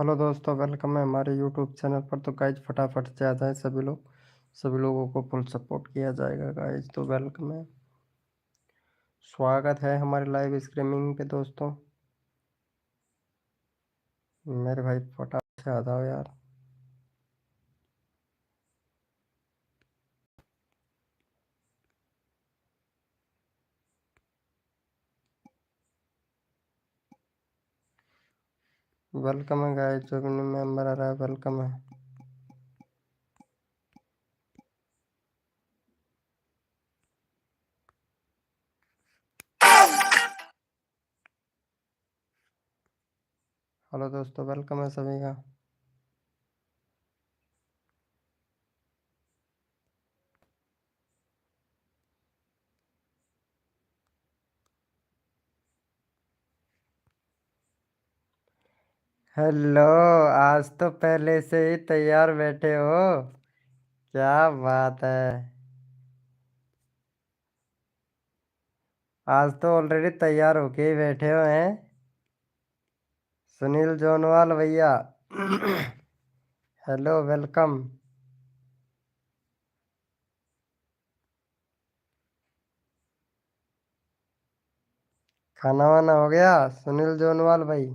Hello दोस्तों, welcome है हमारे यूट्यूब चैनल पर। तो गाइज फटाफट से आ जाए सभी लोग। सभी लोगों को फुल सपोर्ट किया जाएगा गाइज। तो वेलकम है, स्वागत है हमारे लाइव स्ट्रीमिंग पे दोस्तों। मेरे भाई फटाफट से आ जाओ यार। वेलकम है गाइज, जो भी मेंबर आ रहा है वेलकम है। हेलो दोस्तों, वेलकम है सभी का। हेलो, आज तो पहले से ही तैयार बैठे हो, क्या बात है। आज तो ऑलरेडी तैयार होके ही बैठे हो हैं। सुनील जोनवाल भैया हेलो वेलकम। खाना वाना हो गया सुनील जोनवाल भाई?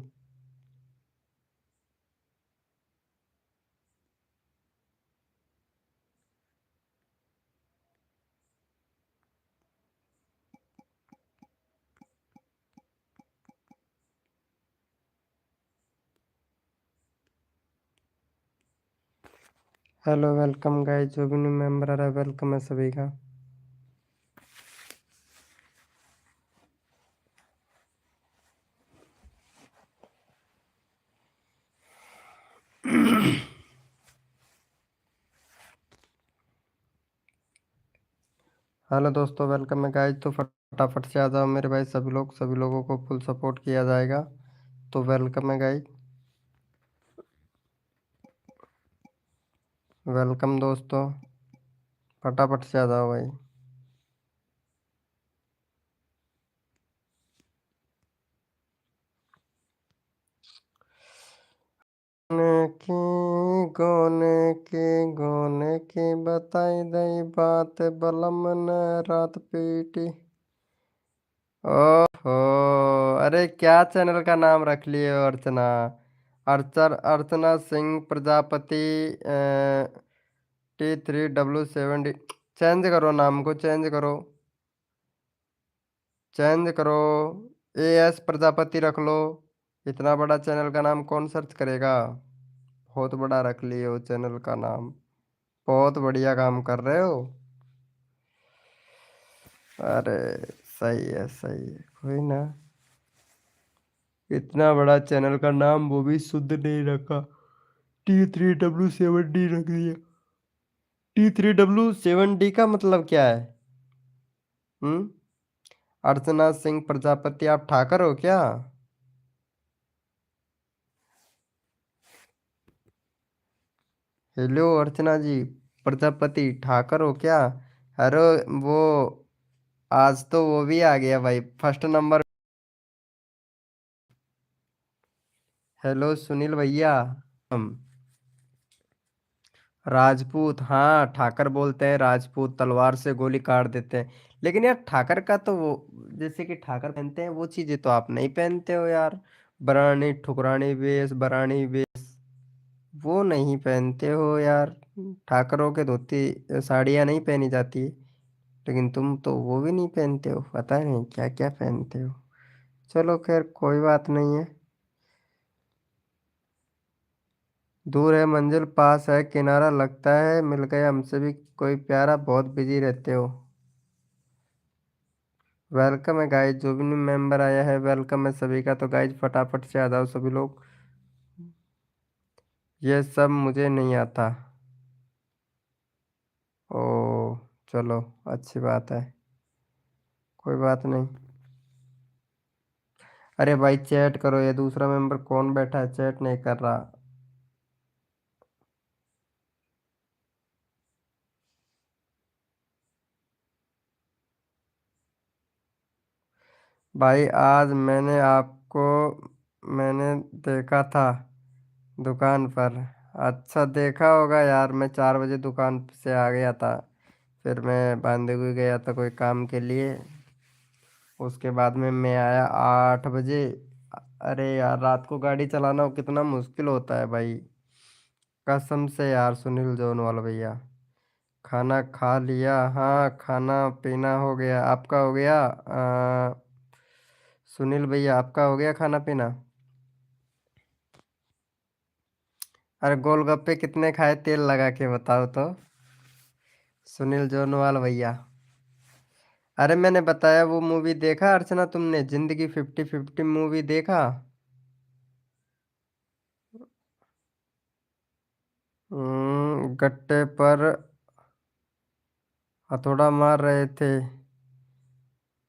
हेलो वेलकम गाइस, जो भी न्यू मेंबर आ रहा है वेलकम है सभी का। हेलो दोस्तों, वेलकम है गाइस। तो फटाफट से आ जाओ मेरे भाई, सभी लोग, सभी लोगों को फुल सपोर्ट किया जाएगा। तो वेलकम है गाइस, वेलकम दोस्तों, फटाफट से आ जाओ भाई। गोने की गोने की बताई दई बात, बलम ने रात पीटी। ओहो, अरे क्या चैनल का नाम रख लिए हो अर्चना? अर्चना सिंह प्रजापति T3W7D। चेंज करो, नाम को चेंज करो, चेंज करो। AS प्रजापति रख लो। इतना बड़ा चैनल का नाम कौन सर्च करेगा? बहुत बड़ा रख लिए हो चैनल का नाम। बहुत बढ़िया काम कर रहे हो। अरे सही है, सही है, कोई ना। इतना बड़ा चैनल का नाम वो भी शुद्ध नहीं रखा, T3W7D रख दिया। T3W7D का मतलब क्या है? हम्म। अर्चना सिंह प्रजापति, आप ठाकर हो क्या? हेलो अर्चना जी, प्रजापति ठाकर हो क्या? अरे वो, आज तो वो भी आ गया भाई फर्स्ट नंबर। हेलो सुनील भैया। हम राजपूत, हाँ ठाकर बोलते हैं, राजपूत तलवार से गोली काट देते हैं। लेकिन यार ठाकर का तो वो, जैसे कि ठाकर पहनते हैं वो चीजें तो आप नहीं पहनते हो यार। बरानी ठुकरानी वेश, बरानी वेश, वो नहीं पहनते हो यार। ठाकरों के धोती साड़ियाँ नहीं पहनी जाती, लेकिन तुम तो वो भी नहीं पहनते हो, पता नहीं क्या क्या पहनते हो। चलो खैर, कोई बात नहीं है। दूर है मंजिल पास है किनारा, लगता है मिल गया हमसे भी कोई प्यारा, बहुत बिजी रहते हो। वेलकम है गाइज, जो भी न्यू मेंबर आया है वेलकम है सभी का। तो गाइज फटाफट से आ जाओ सभी लोग। ये सब मुझे नहीं आता। ओ, चलो, अच्छी बात है, कोई बात नहीं। अरे भाई चैट करो, ये दूसरा मेंबर कौन बैठा है चैट नहीं कर रहा? भाई आज मैंने आपको, मैंने देखा था, दुकान पर। अच्छा देखा होगा यार, मैं 4 बजे दुकान से आ गया था। फिर मैं बांधीगुई गया था कोई काम के लिए। उसके बाद में मैं आया 8 बजे। अरे यार, रात को गाड़ी चलाना कितना मुश्किल होता है भाई। कसम से यार सुनील जौनवाल भैया। खाना खा लिया, हाँ खाना पीना हो गया। आपका हो गया सुनील भैया, आपका हो गया खाना पीना? अरे गोलगप्पे कितने खाए, तेल लगा के बताओ तो। सुनील जोनवाल भैया। अरे मैंने बताया वो मूवी देखा अर्चना तुमने, जिंदगी 50-50 मूवी देखा? गट्टे पर हथौड़ा मार रहे थे।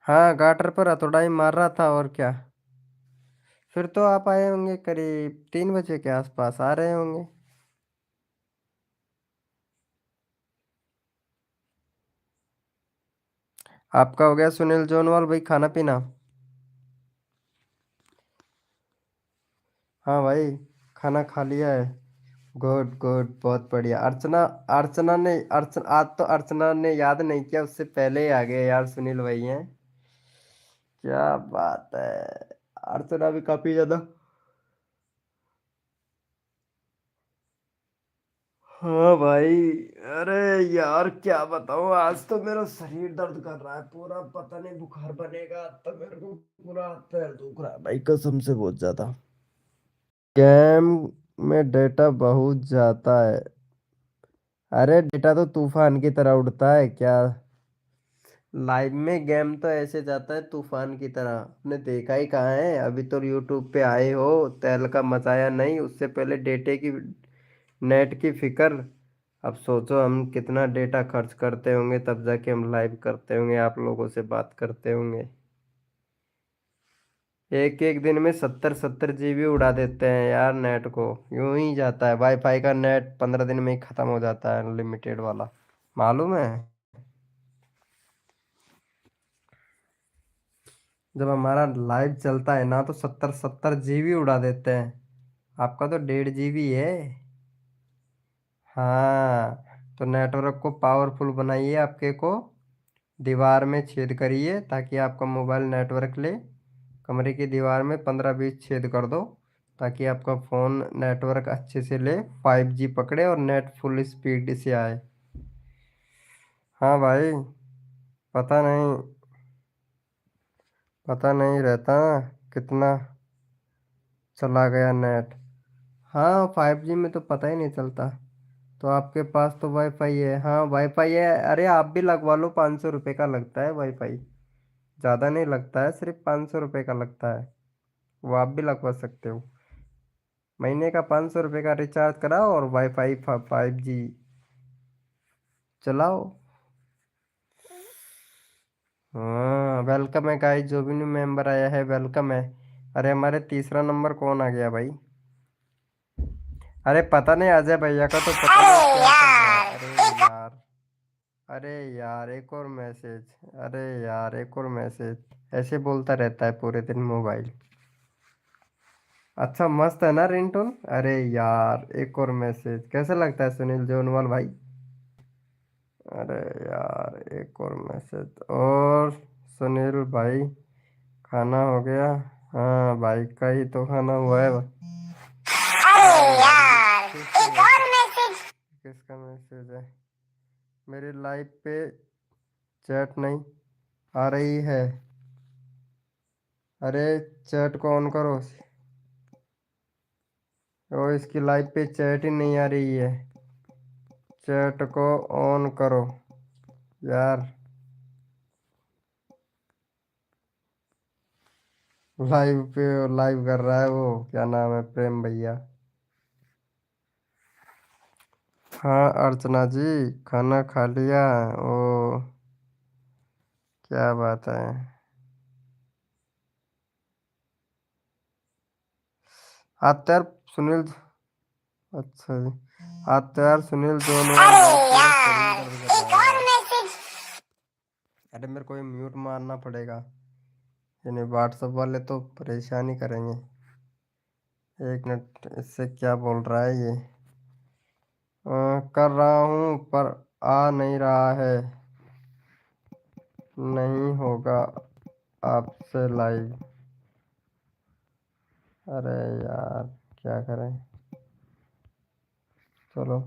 हाँ गाटर पर हथौड़ा ही मार रहा था और क्या। फिर तो आप आए होंगे करीब 3 बजे के आसपास आ रहे होंगे। आपका हो गया सुनील जोनवाल भाई खाना पीना? हाँ भाई, खाना खा लिया है। गुड गुड, बहुत बढ़िया। अर्चना, अर्चना ने अर्चना आज तो अर्चना ने याद नहीं किया, उससे पहले ही आ गए यार सुनील भाई हैं। क्या बात है। अर्चना भी काफी ज्यादा। हाँ भाई। अरे यार क्या बताऊँ, आज तो मेरा शरीर दर्द कर रहा है पूरा, पता नहीं बुखार बनेगा तो मेरे को पूरा हाथ पैर दुख रहा है भाई, कसम से बहुत ज्यादा। गेम में डेटा बहुत जाता है। अरे डेटा तो तूफान की तरह उड़ता है क्या। लाइव में गेम तो ऐसे जाता है तूफान की तरह, आपने देखा ही कहाँ है। अभी तो यूट्यूब पे आए हो, तहलका मचाया नहीं, उससे पहले डेटे की, नेट की फिक्र। अब सोचो हम कितना डेटा खर्च करते होंगे, तब जाके हम लाइव करते होंगे, आप लोगों से बात करते होंगे। एक एक दिन में 70-70 GB उड़ा देते हैं यार नेट को। यूं ही जाता है, वाईफाई का नेट 15 दिन में ही खत्म हो जाता है, अनलिमिटेड वाला। मालूम है। जब हमारा लाइव चलता है ना तो 70-70 GB उड़ा देते हैं। आपका तो 1.5 GB है। हाँ, तो नेटवर्क को पावरफुल बनाइए आपके को। दीवार में छेद करिए ताकि आपका मोबाइल नेटवर्क ले। कमरे की दीवार में 15-20 छेद कर दो ताकि आपका फ़ोन नेटवर्क अच्छे से ले, 5G पकड़े और नेट फुल स्पीड से आए। हाँ भाई। पता नहीं, पता नहीं रहता ना कितना चला गया नेट। हाँ 5G में तो पता ही नहीं चलता। तो आपके पास तो वाईफाई है, हाँ वाईफाई है। अरे आप भी लगवा लो, 500 रुपये का लगता है वाईफाई। ज़्यादा नहीं लगता है, सिर्फ 500 रुपये का लगता है। वो आप भी लगवा सकते हो। महीने का 500 रुपये का रिचार्ज कराओ और वाईफाई 5G चलाओ। हाँ वेलकम है गाइस, जो भी न्यू मेंबर आया है वेलकम है। अरे हमारे तीसरा नंबर कौन आ गया भाई? अरे पता नहीं, अजय भैया का तो पता नहीं क्या चल रहा है। अरे यार, अरे यार एक और मैसेज, अरे यार एक और मैसेज। ऐसे बोलता रहता है पूरे दिन मोबाइल। अच्छा मस्त है ना रिंगटोन। अरे यार एक और मैसेज, कैसा लगता है सुनील जोनवाल भाई? अरे यार एक और मैसेज। और सुनील भाई खाना हो गया? हाँ भाई का ही तो खाना हुआ है। अरे यार एक और मैसेज, किसका मैसेज है? मेरी लाइफ पे चैट नहीं आ रही है। अरे चैट को ऑन करो। ओ इसकी लाइफ पे चैट ही नहीं आ रही है। चैट को ऑन करो यार। लाइव पे लाइव कर रहा है वो, क्या नाम है, प्रेम भैया। हाँ अर्चना जी, खाना खा लिया। ओ क्या बात है। आज तो यार सुनील, अच्छा जी, आज तो यार सुनील दोनों अरे मेरे को ये म्यूट मारना पड़ेगा, यानी व्हाट्सएप वाले तो परेशान ही करेंगे। एक मिनट, इससे क्या बोल रहा है ये? कर रहा हूँ पर आ नहीं रहा है। नहीं होगा आपसे लाइव। अरे यार, क्या करें। चलो।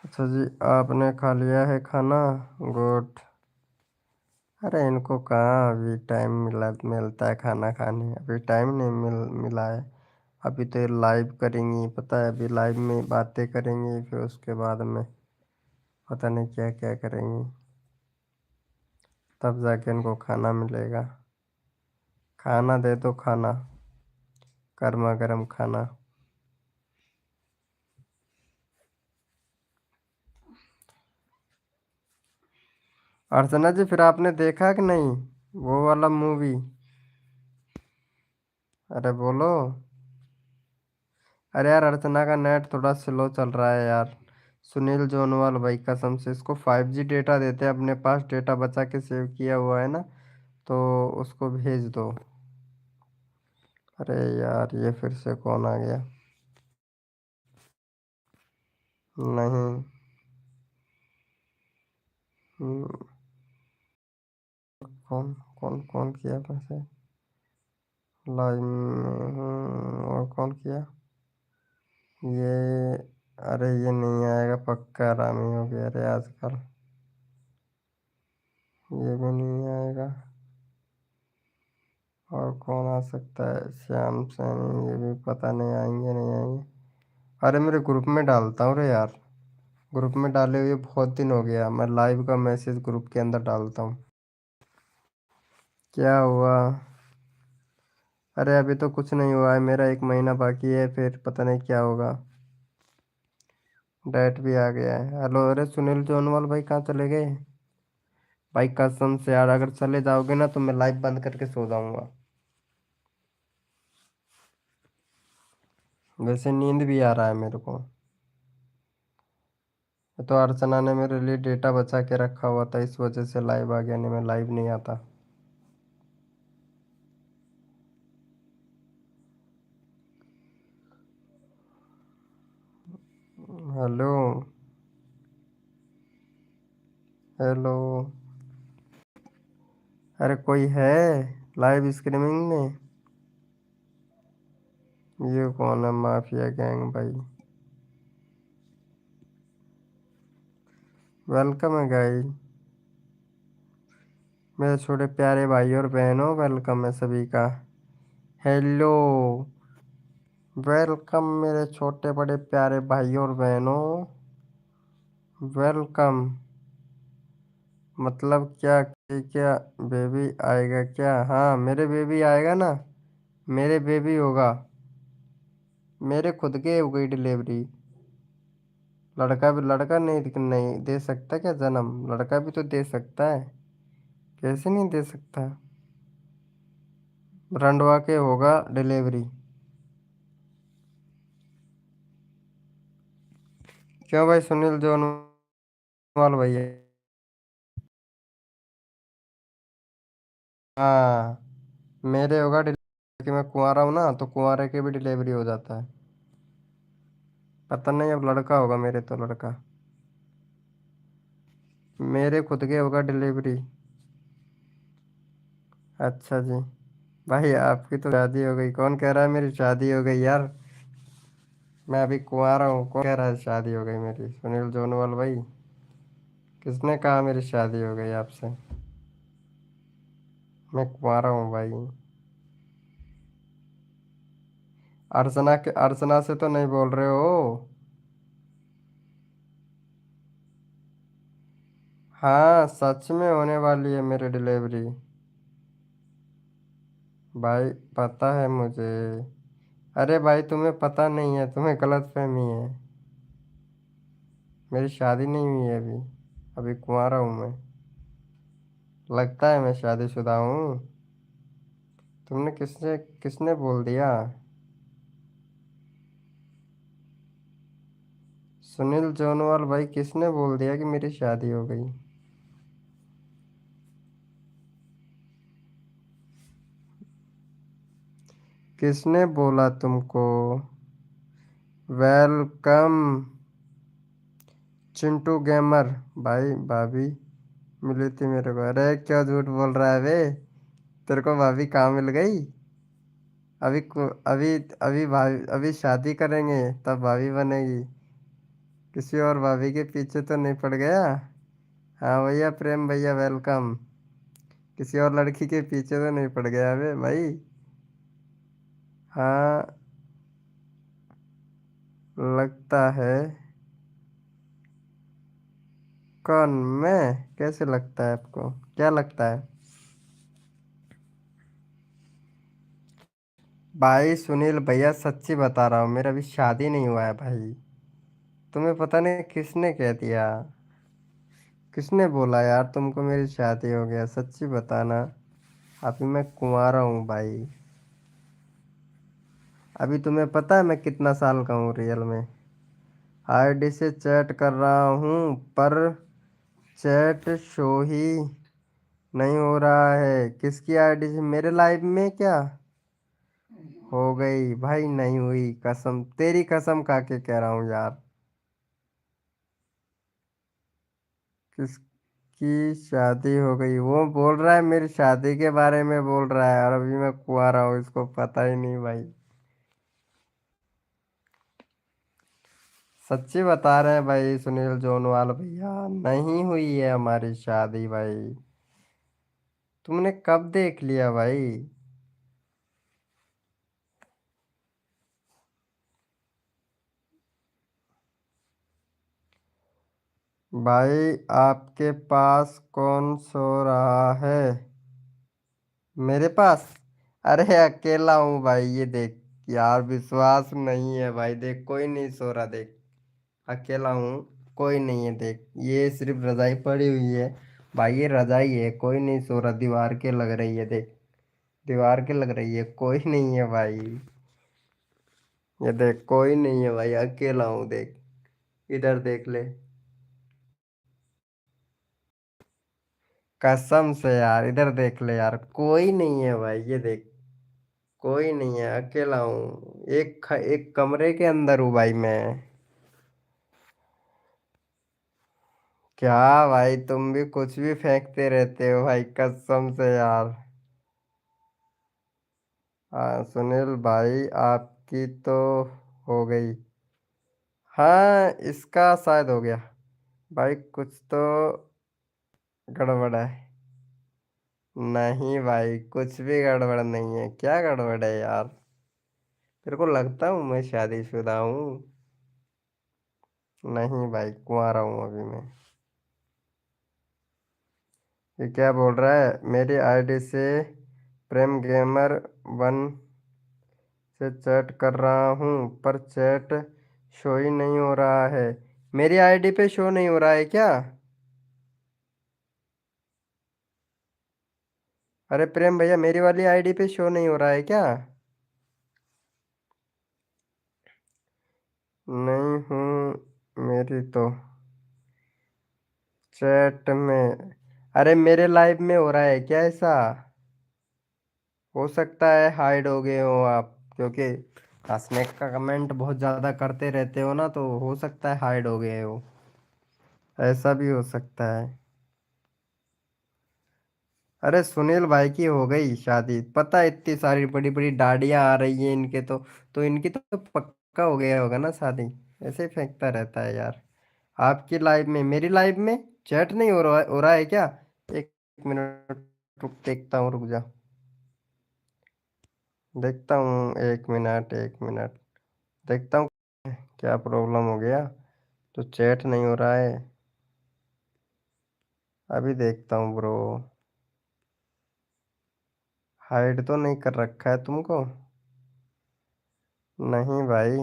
अच्छा जी, आपने खा लिया है खाना? गुड। अरे इनको कहाँ अभी टाइम मिलता है खाना खाने, अभी टाइम नहीं मिला है। अभी तो ये लाइव करेंगी, पता है, अभी लाइव में बातें करेंगी, फिर उसके बाद में पता नहीं क्या क्या करेंगी, तब जाके इनको खाना मिलेगा। खाना दे दो, खाना, गर्मा गर्म खाना। अर्चना जी, फिर आपने देखा कि नहीं वो वाला मूवी? अरे बोलो। अरे यार, अर्चना का नेट थोड़ा स्लो चल रहा है यार। सुनील जोनवाल भाई, कसम से इसको 5G डेटा देते हैं, अपने पास डेटा बचा के सेव किया हुआ है ना, तो उसको भेज दो। अरे यार, ये फिर से कौन आ गया? नहीं। हम्म, कौन कौन कौन किया वैसे? लाइव में और कौन किया ये? अरे ये नहीं आएगा पक्का, आरामी हो गया अरे आजकल। ये भी नहीं आएगा। और कौन आ सकता है? श्याम सैनी, ये भी पता नहीं आएंगे नहीं आएंगे। अरे मेरे ग्रुप में डालता हूँ रे यार, ग्रुप में डाले हुए बहुत दिन हो गया, मैं लाइव का मैसेज ग्रुप के अंदर डालता हूँ। क्या हुआ? अरे अभी तो कुछ नहीं हुआ है, मेरा 1 महीना बाकी है, फिर पता नहीं क्या होगा। डेट भी आ गया है। हेलो, अरे सुनील जोनवाल भाई कहाँ चले गए? भाई कसम से यार, अगर चले जाओगे ना तो मैं लाइव बंद करके सो जाऊंगा। वैसे नींद भी आ रहा है मेरे को। ये तो अर्चना ने मेरे लिए डेटा बचा के रखा हुआ था, इस वजह से लाइव आ गया, नहीं मैं लाइव नहीं आता। हेलो। हेलो। अरे कोई है लाइव स्ट्रीमिंग में? ये कौन है? माफिया गैंग भाई। वेलकम है गाइस, मेरे छोटे प्यारे भाई और बहनों, वेलकम है सभी का। हेलो। वेलकम मेरे छोटे बड़े प्यारे भाई और बहनों। वेलकम। मतलब क्या कि क्या? बेबी आएगा क्या? हाँ, मेरे बेबी आएगा ना, मेरे बेबी होगा। मेरे खुद के हो गई डिलीवरी। लड़का भी, लड़का नहीं दे सकता क्या जन्म? लड़का भी तो दे सकता है, कैसे नहीं दे सकता? रंडवा के होगा डिलीवरी। क्यों भाई, सुनील जोनवाल भैया? हाँ, मेरे होगा डिलीवरी, कि मैं कुंवारा हूँ ना, तो कुंवारे के भी डिलीवरी हो जाता है। पता नहीं, अब लड़का होगा मेरे तो, लड़का। मेरे खुद के होगा डिलीवरी। अच्छा जी। भाई आपकी तो शादी हो गई, कौन कह रहा है मेरी शादी हो गई यार? मैं अभी कुंवारा हूँ, कौन कह रहा है शादी हो गई मेरी? सुनील जोनवाल भाई, किसने कहा मेरी शादी हो गई आपसे? मैं कुंवारा हूँ भाई। अर्चना से तो नहीं बोल रहे हो? हाँ, सच में होने वाली है मेरी डिलीवरी। भाई पता है मुझे। अरे भाई, तुम्हें पता नहीं है, तुम्हें गलतफहमी है। मेरी शादी नहीं हुई है अभी, अभी कुंवारा हूँ मैं। लगता है मैं शादीशुदा हूँ। तुमने किसने किसने बोल दिया? सुनील जोनवाल भाई, किसने बोल दिया कि मेरी शादी हो गई? किसने बोला तुमको? Welcome Chintu gamer. भाई भाभी मिली थी मेरे को। अरे क्या झूठ बोल रहा है बे? तेरे को भाभी कहाँ मिल गई? अभी अभी भाभी अभी शादी करेंगे तब भाभी बनेगी। किसी और भाभी के पीछे तो नहीं पड़ गया? हाँ भैया, प्रेम भैया वेलकम। किसी और लड़की के पीछे तो नहीं पड़ गया बे भाई? हाँ, लगता है। कौन? मैं? कैसे लगता है आपको? क्या लगता है? भाई सुनील भैया, सच्ची बता रहा हूँ, मेरा अभी शादी नहीं हुआ है भाई। तुम्हें पता नहीं किसने कह दिया? किसने बोला यार तुमको मेरी शादी हो गया? सच्ची बताना। अभी मैं कुंवारा हूँ भाई। अभी तुम्हें पता है मैं कितना साल का हूँ रियल में? आईडी से चैट कर रहा हूँ, पर चैट शो ही नहीं हो रहा है। किसकी आईडी से? मेरे लाइव में क्या? हो गई भाई, नहीं हुई, कसम तेरी कसम खा के कह रहा हूँ यार। किसकी शादी हो गई? वो बोल रहा है मेरी शादी के बारे में बोल रहा है, और अभी मैं कुंवारा हूँ, इसको पता ही नहीं भाई। सच्ची बता रहे हैं भाई सुनील जोनवाल भैया, नहीं हुई है हमारी शादी भाई। तुमने कब देख लिया भाई? भाई आपके पास कौन सो रहा है? मेरे पास? अरे अकेला हूँ भाई, ये देख। यार विश्वास नहीं है भाई, देख कोई नहीं सो रहा, देख। अकेला हूँ, कोई नहीं है, देख ये सिर्फ रजाई पड़ी हुई है। भाई ये रजाई है, कोई नहीं सो रहा, दीवार के लग रही है, देख। दीवार के लग रही है, कोई नहीं है भाई। ये देख कोई नहीं है भाई, अकेला हूँ, देख। इधर देख ले। कसम से यार, इधर देख ले यार, कोई नहीं है भाई, ये देख। कोई नहीं है, अकेला हूँ, एक कमरे के अंदर हूँ भाई मैं। क्या भाई, तुम भी कुछ भी फेंकते रहते हो भाई, कसम से यार। हाँ सुनील भाई, आपकी तो हो गई। हाँ, इसका शायद हो गया। भाई कुछ तो गड़बड़ है। नहीं भाई, कुछ भी गड़बड़ नहीं है, क्या गड़बड़ है यार? तेरे को लगता हूँ मैं शादीशुदा हूँ? नहीं भाई, कुंवारा हूँ अभी मैं। ये क्या बोल रहा है? मेरी आईडी से प्रेम गेमर वन से चैट कर रहा हूँ, पर चैट शो ही नहीं हो रहा है। मेरी आईडी पे शो नहीं हो रहा है क्या? अरे प्रेम भैया, मेरी वाली आईडी पे शो नहीं हो रहा है क्या? नहीं हूँ मेरी तो चैट में। अरे मेरे लाइव में हो रहा है क्या ऐसा? हो सकता है हाइड हो गए हो आप, क्योंकि स्नैक का कमेंट बहुत ज़्यादा करते रहते हो ना, तो हो सकता है हाइड हो गए हो। ऐसा भी हो सकता है। अरे सुनील भाई की हो गई शादी, पता है, इतनी सारी बड़ी बड़ी दाढ़ियाँ आ रही हैं इनके तो इनकी तो पक्का हो गया होगा ना शादी। ऐसे ही फेंकता रहता है यार। आपकी लाइव में, मेरी लाइव में चैट नहीं हो रहा है क्या? एक मिनट, रुक देखता हूँ, रुक जा। देखता हूँ, एक मिनट, एक मिनट। देखता हूँ क्या प्रॉब्लम हो गया, तो चैट नहीं हो रहा है। अभी देखता हूँ ब्रो। हाइड तो नहीं कर रखा है तुमको? नहीं भाई।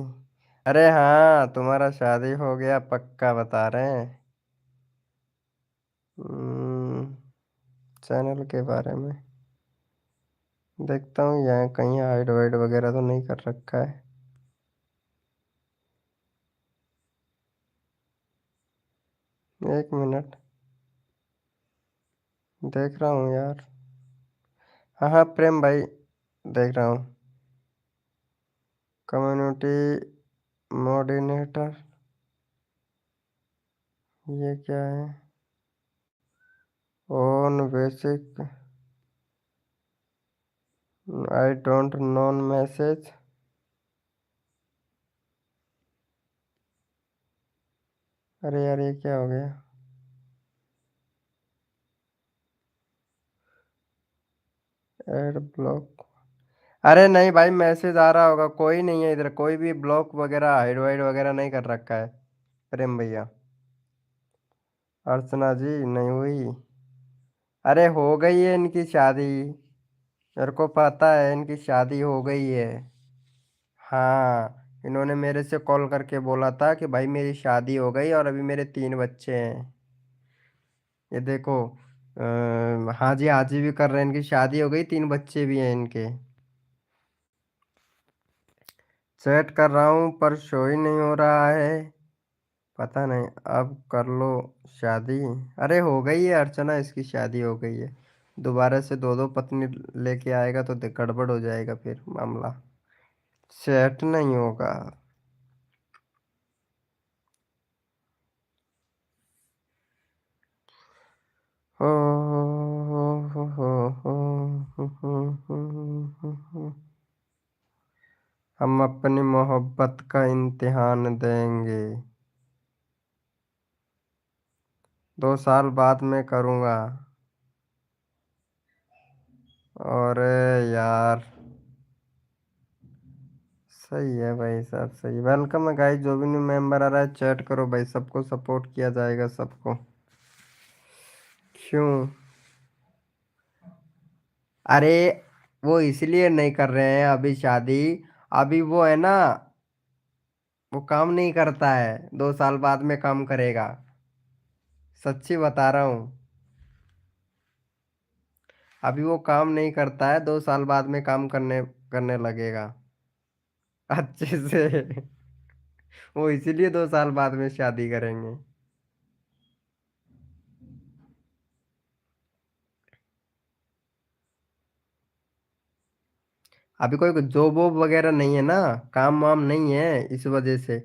अरे हाँ, तुम्हारा शादी हो गया पक्का बता रहे हैं। हम्म, चैनल के बारे में देखता हूँ, यहाँ कहीं हाइड वाइड वगैरह तो नहीं कर रखा है। एक मिनट, देख रहा हूँ यार। हाँ हाँ प्रेम भाई, देख रहा हूँ। कम्युनिटी मोडिनेटर, ये क्या है? Own basic, I don't known message. अरे यार ये क्या हो गया? Ad block. अरे नहीं भाई, मैसेज आ रहा होगा, कोई नहीं है इधर, कोई भी ब्लॉक वगैरह हाइड वाइड वगैरह नहीं कर रखा है। प्रेम भैया। अर्चना जी नहीं हुई। अरे हो गई है इनकी शादी, मेरे को पता है इनकी शादी हो गई है। हाँ, इन्होंने मेरे से कॉल करके बोला था कि भाई मेरी शादी हो गई और अभी मेरे 3 बच्चे हैं। ये देखो, हाजी हाजी भी कर रहे हैं, इनकी शादी हो गई, 3 बच्चे भी हैं इनके। चैट कर रहा हूँ पर शो ही नहीं हो रहा है। पता नहीं, अब कर लो शादी। अरे हो गई है अर्चना, इसकी शादी हो गई है। दोबारा से दो दो पत्नी लेके आएगा तो गड़बड़ हो जाएगा फिर मामला, सेट नहीं होगा। हो हो। हम अपनी मोहब्बत का इम्तिहान देंगे। 2 साल बाद में करूँगा। और यार, सही है भाई, सब सही। वेलकम है गाइस, जो भी न्यू मेंबर आ रहा है चैट करो भाई, सबको सपोर्ट किया जाएगा सबको। क्यों? अरे वो इसलिए नहीं कर रहे हैं अभी शादी, अभी वो है ना, वो काम नहीं करता है, 2 साल बाद में काम करेगा। सच्ची बता रहा हूँ, अभी वो काम नहीं करता है, 2 साल बाद में काम करने करने लगेगा अच्छे से। वो इसीलिए 2 साल बाद में शादी करेंगे। अभी कोई जॉब वॉब वगैरह नहीं है ना, काम वाम नहीं है, इस वजह से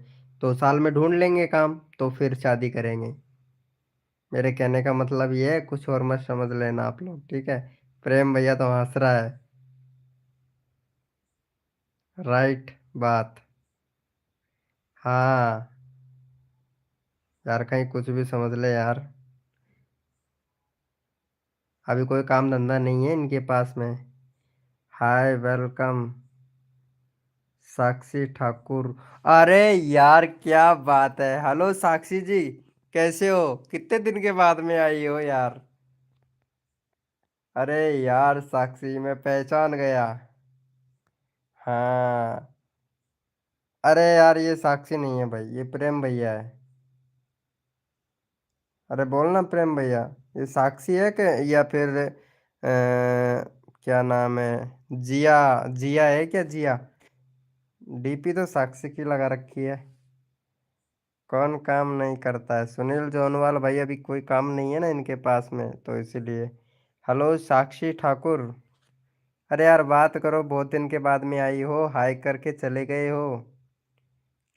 2 साल में ढूंढ लेंगे काम तो फिर शादी करेंगे। मेरे कहने का मतलब ये है, कुछ और मत समझ लेना आप लोग, ठीक है? प्रेम भैया तो हंस रहा है। राइट बात। हाँ यार, कहीं कुछ भी समझ ले यार। अभी कोई काम धंधा नहीं है इनके पास में। हाय वेलकम, साक्षी ठाकुर। अरे यार क्या बात है, हेलो साक्षी जी, कैसे हो? कितने दिन के बाद में आई हो यार। अरे यार साक्षी, मैं पहचान गया। हाँ। अरे यार ये साक्षी नहीं है भाई, ये प्रेम भैया है। अरे बोलना प्रेम भैया, ये साक्षी है कि या फिर क्या नाम है, जिया? जिया है क्या, जिया? डीपी तो साक्षी की लगा रखी है। कौन काम नहीं करता है? सुनील जोनवाल भाई, अभी कोई काम नहीं है ना इनके पास में तो इसीलिए। हेलो साक्षी ठाकुर। अरे यार बात करो, बहुत दिन के बाद में आई हो, हाय करके चले गए हो।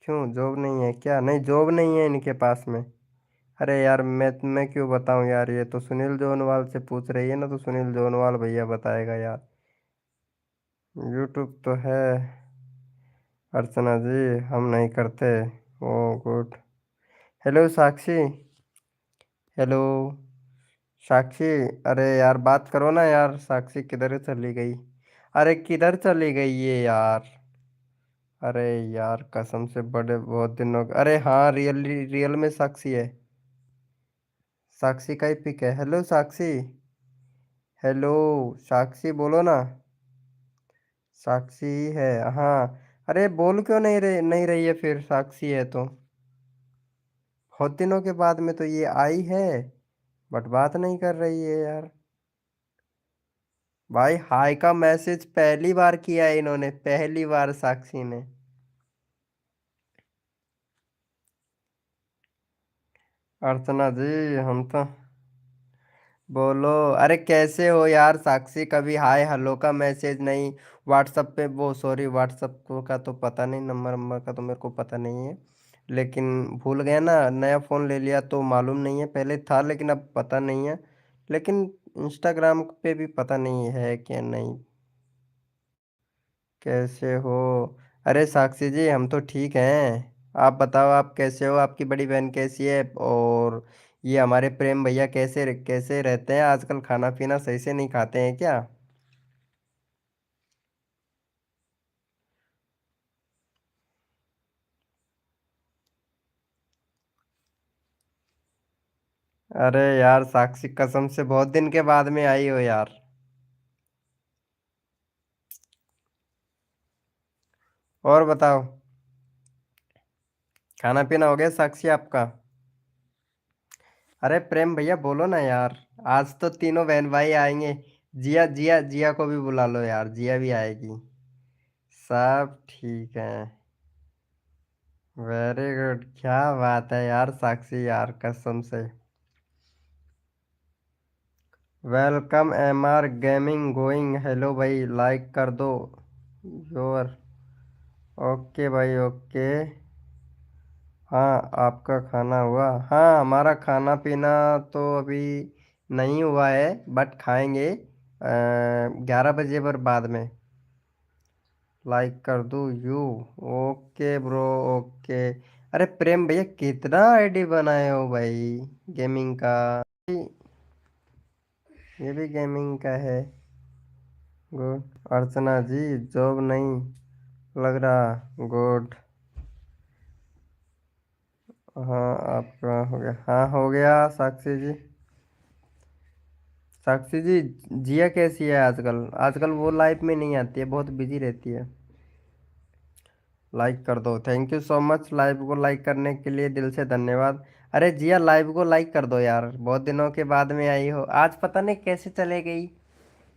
क्यों, जॉब नहीं है क्या? नहीं, जॉब नहीं है इनके पास में। अरे यार मैं क्यों बताऊं यार, ये तो सुनील जोनवाल से पूछ रही है ना, तो सुनील जोनवाल भैया बताएगा यार। यूट्यूब तो है अर्चना जी, हम नहीं करते। ओ गुड। हेलो साक्षी। हेलो साक्षी। अरे यार बात करो ना यार, साक्षी किधर चली गई? अरे किधर चली गई ये यार? अरे यार कसम से बड़े बहुत दिन हो गए। अरे हाँ, रियल रियल में साक्षी है। साक्षी का ही पिक है। हेलो साक्षी। हेलो साक्षी, बोलो ना। साक्षी है, हाँ। अरे बोल क्यों नहीं रही है फिर, साक्षी है तो। बहुत दिनों के बाद में तो ये आई है, बट बात नहीं कर रही है यार। भाई हाय का मैसेज पहली बार किया है इन्होंने, पहली बार साक्षी ने। अर्चना जी, हम तो बोलो। अरे कैसे हो यार साक्षी, कभी हाय हेलो का मैसेज नहीं। व्हाट्सअप पे वो सॉरी, व्हाट्सअप को का तो पता नहीं, नंबर नंबर का तो मेरे को पता नहीं है। लेकिन भूल गया ना, नया फ़ोन ले लिया तो मालूम नहीं है, पहले था लेकिन अब पता नहीं है। लेकिन इंस्टाग्राम पे भी पता नहीं है कि नहीं। कैसे हो? अरे साक्षी जी हम तो ठीक हैं। आप बताओ आप कैसे हो, आपकी बड़ी बहन कैसी है, और ये हमारे प्रेम भैया कैसे कैसे रहते हैं आजकल, खाना पीना सही से नहीं खाते हैं क्या? अरे यार साक्षी कसम से बहुत दिन के बाद में आई हो यार। और बताओ, खाना पीना हो गया साक्षी आपका? अरे प्रेम भैया बोलो ना यार। आज तो तीनों बहन भाई आएंगे। जिया जिया जिया को भी बुला लो यार, जिया भी आएगी। सब ठीक है। वेरी गुड, क्या बात है यार साक्षी यार, कसम से। Welcome M R gaming going, hello भाई लाइक कर दो। योर। ओके भाई ओके। हाँ आपका खाना हुआ? हाँ हमारा खाना पीना तो अभी नहीं हुआ है, बट खाएंगे 11 बजे पर बाद में। लाइक कर दूँ यू? Okay bro okay. अरे प्रेम भैया कितना आईडी बनाए हो भाई गेमिंग का? ये भी गेमिंग का है। गुड। अर्चना जी जॉब नहीं लग रहा, गुड। हाँ आपका हो गया? हाँ हो गया साक्षी जी। साक्षी जी, जिया कैसी है आजकल? आजकल वो लाइफ में नहीं आती है, बहुत बिजी रहती है। लाइक कर दो, thank you so much, live को लाइक करने के लिए दिल से धन्यवाद। अरे जिया लाइव को लाइक कर दो यार, बहुत दिनों के बाद में आई हो, आज पता नहीं कैसे चले गई,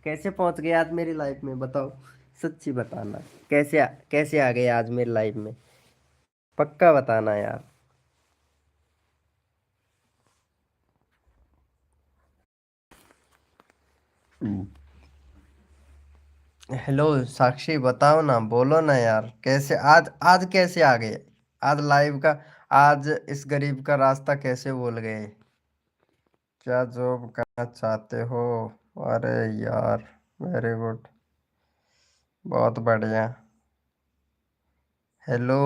कैसे पहुंच गई आज मेरी लाइफ में, बताओ। सच्ची बताना, कैसे आ गए आज मेरी लाइफ में, पक्का बताना यार। हेलो साक्षी बताओ ना, बोलो ना यार, कैसे आज आज कैसे आ गए? आज लाइव का, आज इस गरीब का रास्ता कैसे भूल गए? क्या जॉब करना चाहते हो? अरे यार, वेरी गुड, बहुत बढ़िया। Hello,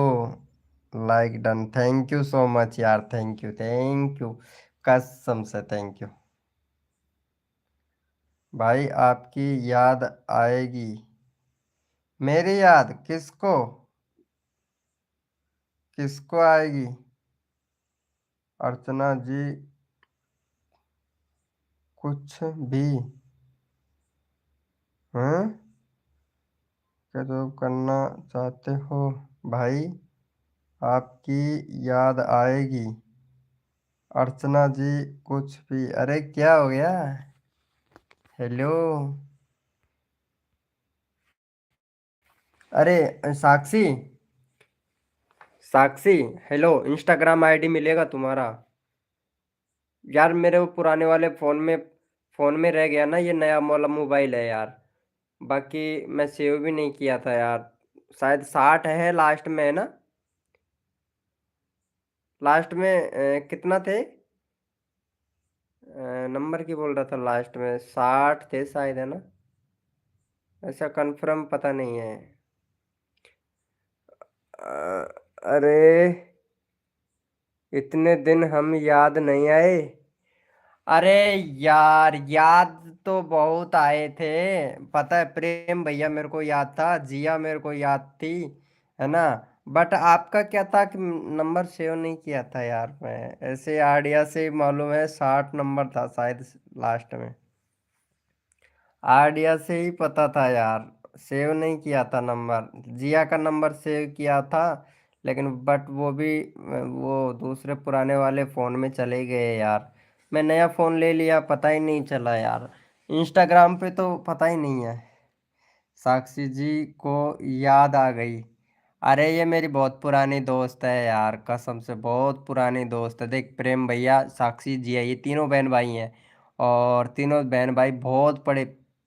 like done, thank you so much यार, थैंक यू थैंक यू, कसम से थैंक यू। भाई आपकी याद आएगी। मेरी याद किसको? किसको आएगी? अर्चना जी कुछ भी? हैं? क्या जॉब करना चाहते हो भाई? आपकी याद आएगी। अर्चना जी कुछ भी, अरे क्या हो गया? हेलो। अरे साक्षी, साक्षी, हेलो, इंस्टाग्राम आईडी मिलेगा तुम्हारा? यार मेरे वो पुराने वाले फोन में रह गया ना, ये नया वाला मोबाइल है यार। बाकी मैं सेव भी नहीं किया था यार। शायद 60 है लास्ट में, है ना? लास्ट में कितना थे? नंबर की बोल रहा था, लास्ट में 60 थे शायद, है ना? ऐसा कंफर्म पता नहीं है। अरे इतने दिन हम याद नहीं आए? अरे यार याद तो बहुत आए थे। पता है, प्रेम भैया मेरे को याद था, जिया मेरे को याद थी, है ना? बट आपका क्या था कि नंबर सेव नहीं किया था यार, मैं ऐसे आइडिया से मालूम है 60 नंबर था शायद लास्ट में। आइडिया से ही पता था यार, सेव नहीं किया था नंबर, जिया का नंबर सेव किया था। लेकिन बट वो भी वो दूसरे पुराने वाले फ़ोन में चले गए यार। मैं नया फ़ोन ले लिया, पता ही नहीं चला यार। इंस्टाग्राम पे तो पता ही नहीं है। साक्षी जी को याद आ गई। अरे ये मेरी बहुत पुरानी दोस्त है यार, कसम से बहुत पुरानी दोस्त है। देख प्रेम भैया, साक्षी जी है, ये तीनों बहन भाई हैं। और तीनों बहन भाई बहुत बड़े,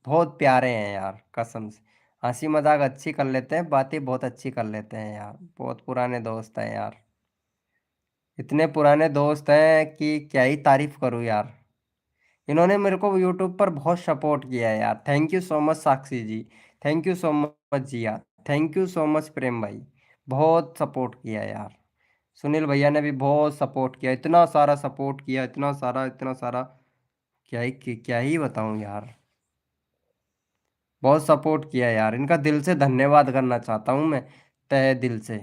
बहुत प्यारे हैं यार, कसम से। हंसी मजाक अच्छी कर लेते हैं, बातें बहुत अच्छी कर लेते हैं यार, बहुत पुराने दोस्त हैं यार। इतने पुराने दोस्त हैं कि क्या ही तारीफ करूं यार। इन्होंने मेरे को यूट्यूब पर बहुत सपोर्ट किया है यार। Thank you so much Sakshi ji. Thank you so much Jiya. Thank you so much Prem भाई। बहुत सपोर्ट किया है यार। सुनील भैया ने भी बहुत सपोर्ट किया, इतना सारा सपोर्ट किया, इतना सारा, इतना सारा। क्या ही बताऊं यार। बहुत सपोर्ट किया यार, इनका दिल से धन्यवाद करना चाहता हूं मैं, तहे दिल से।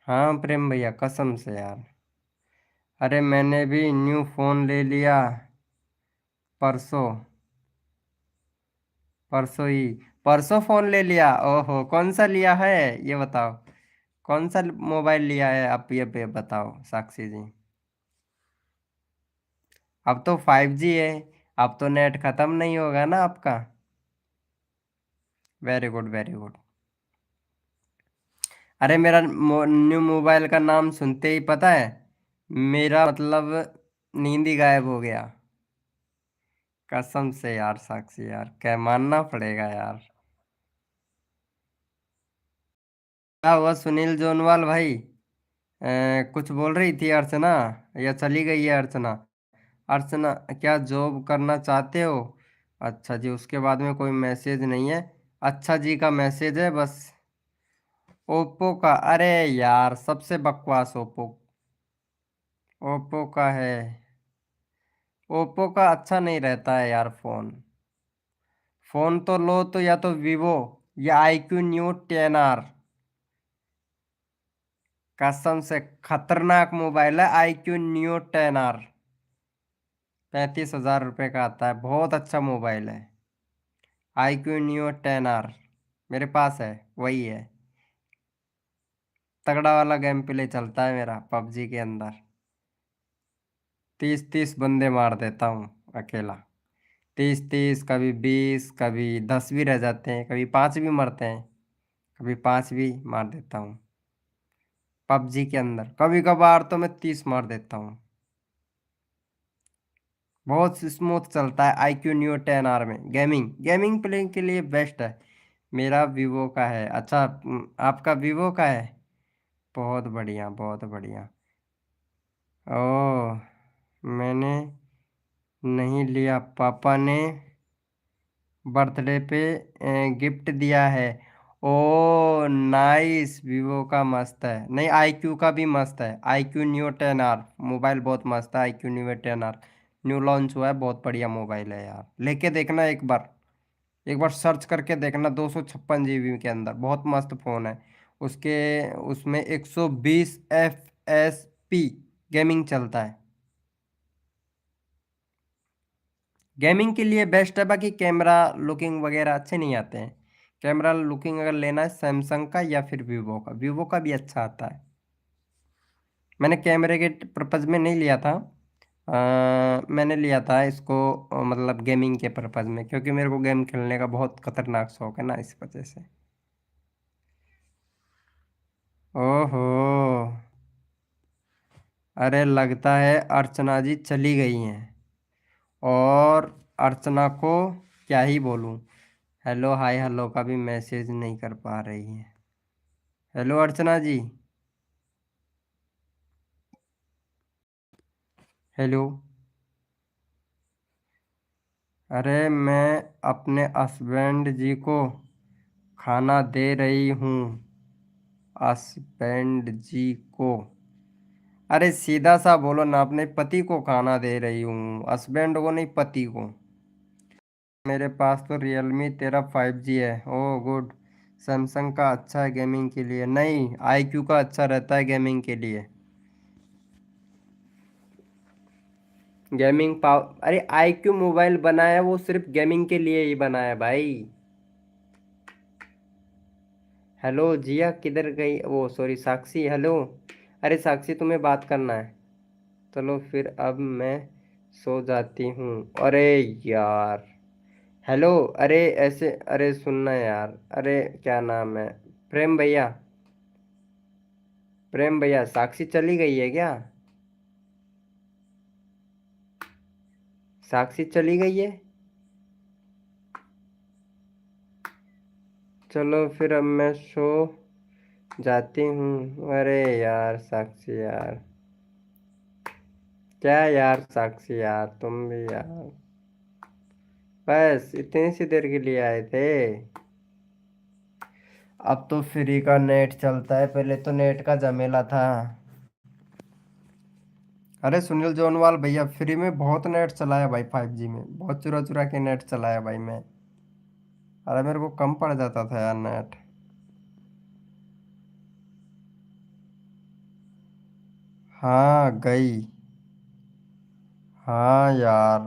हाँ प्रेम भैया, कसम से यार। अरे मैंने भी न्यू फोन ले लिया परसों। परसों ही। परसों फोन ले लिया? ओहो, कौन सा लिया है ये बताओ। कौन सा मोबाइल लिया है आप, ये पे बताओ साक्षी जी। अब तो 5G है। अब तो नेट खत्म नहीं होगा ना आपका। Very good, very good. अरे मेरा न्यू मोबाइल का नाम सुनते ही पता है, मेरा मतलब नींद ही गायब हो गया। कसम से यार साक्षी यार, क्या मानना पड़ेगा यार। क्या हुआ सुनील जोनवाल भाई? कुछ बोल रही थी अर्चना, या चली गई है अर्चना? अर्चना, क्या जॉब करना चाहते हो? अच्छा जी, उसके बाद में कोई मैसेज नहीं है। अच्छा जी का मैसेज है बस। ओप्पो का? अरे यार, सबसे बकवास ओप्पो। ओप्पो का है। ओप्पो का अच्छा नहीं रहता है यार फोन। फोन तो लो तो या तो वीवो या iQNEW 10R। कसम से खतरनाक मोबाइल है iQNEW 10R। 35,000 रुपये का आता है, बहुत अच्छा मोबाइल है। iQNEW 10R मेरे पास है, वही है। तगड़ा वाला गेम प्ले चलता है मेरा पबजी के अंदर। 30-30 बंदे मार देता हूँ अकेला। 30-30, कभी 20, कभी 10 भी रह जाते हैं, कभी 5 भी मरते हैं। कभी 5 भी मार देता हूँ पबजी के अंदर। कभी कभार तो मैं 30 मार देता हूँ। बहुत स्मूथ चलता है iQNEW 10R में। गेमिंग गेमिंग प्ले के लिए बेस्ट है। मेरा वीवो का है। अच्छा, आपका वीवो का है? बहुत बढ़िया, बहुत बढ़िया। ओह, मैंने नहीं लिया, पापा ने बर्थडे पे गिफ्ट दिया है। ओ नाइस, वीवो का मस्त है। नहीं, iQ का भी मस्त है, iQNEW 10R मोबाइल बहुत मस्त है। iQNEW 10R न्यू लॉन्च हुआ है, बहुत बढ़िया मोबाइल है यार, लेके देखना एक बार। एक बार सर्च करके देखना, 256 GB के अंदर बहुत मस्त फ़ोन है। उसके उसमें 120 FPS गेमिंग चलता है। गेमिंग के लिए बेस्ट है। बाकी कैमरा लुकिंग वगैरह अच्छे नहीं आते हैं। कैमरा लुकिंग अगर लेना है सैमसंग का या फिर वीवो का, वीवो का भी अच्छा आता है। मैंने कैमरे के पर्पज़ में नहीं लिया था। मैंने लिया था इसको मतलब गेमिंग के पर्पज़ में, क्योंकि मेरे को गेम खेलने का बहुत खतरनाक शौक है ना, इस वजह से। ओहो, अरे लगता है अर्चना जी चली गई हैं। और अर्चना को क्या ही बोलूं। हेलो हाय हेलो का भी मैसेज नहीं कर पा रही है। हेलो अर्चना जी। हेलो। अरे मैं अपने हस्बैंड जी को खाना दे रही हूँ। हस्बैंड जी को? अरे सीधा सा बोलो ना, अपने पति को खाना दे रही हूँ, हस्बैंड को नहीं, पति को। मेरे पास तो Realme 13 5G है। Oh good. सैमसंग का अच्छा है गेमिंग के लिए? नहीं, iQ का अच्छा रहता है गेमिंग के लिए। गेमिंग पावर, अरे iQ मोबाइल बनाया है, वो सिर्फ गेमिंग के लिए ही बनाया है भाई। हेलो जिया, किधर गई? वो सॉरी, साक्षी, हेलो। अरे साक्षी, तुम्हें बात करना है? चलो फिर अब मैं सो जाती हूँ। अरे यार। हेलो। अरे ऐसे, अरे सुनना यार, अरे क्या नाम है, प्रेम भैया। प्रेम भैया, साक्षी चली गई है क्या? साक्षी चली गई है। चलो फिर अब मैं सो जाती हूँ। अरे यार साक्षी यार, क्या यार साक्षी यार, तुम भी यार, बस इतनी सी देर के लिए आए थे। अब तो फ्री का नेट चलता है, पहले तो नेट का झमेला था। अरे सुनील जोनवाल भैया, फ्री में बहुत नेट चलाया भाई, 5G में बहुत चुरा चुरा के नेट चलाया भाई मैं। अरे मेरे को कम पड़ जाता था यार नेट। हाँ गई। हाँ यार,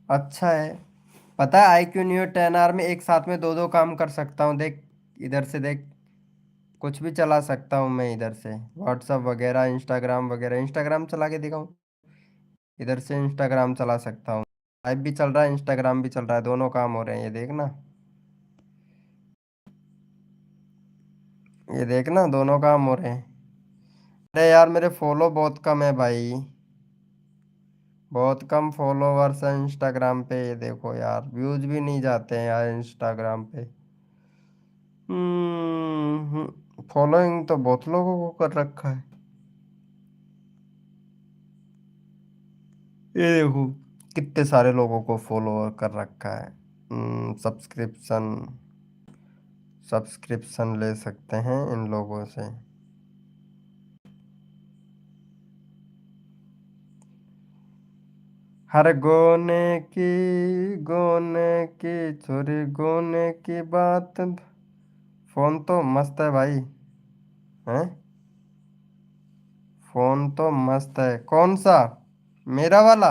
अच्छा है। पता है iQNEO 10R में एक साथ में दो दो काम कर सकता हूँ, देख। इधर से देख, कुछ भी चला सकता हूँ मैं इधर से। व्हाट्सअप वगैरह, इंस्टाग्राम वगैरह, इंस्टाग्राम चला के दिखाऊँ। इधर से इंस्टाग्राम चला सकता हूँ। लाइव भी चल रहा है, इंस्टाग्राम भी चल रहा है, दोनों काम हो रहे हैं, ये देखना। ये देखना, दोनों काम हो रहे हैं। अरे यार मेरे फॉलो बहुत कम है भाई। बहुत कम फॉलोवर्स हैं इंस्टाग्राम पे, ये देखो यार, व्यूज भी नहीं जाते हैं यार इंस्टाग्राम पे। फॉलोइंग तो बहुत लोगों को कर रखा है। ये देखो, कितने सारे लोगों को फॉलो कर रखा है। सब्सक्रिप्शन, सब्सक्रिप्शन ले सकते हैं इन लोगों से। हर गोने की छोरी गोने की बात। फोन तो मस्त है भाई। हैं? फोन तो मस्त है, कौन सा? मेरा वाला?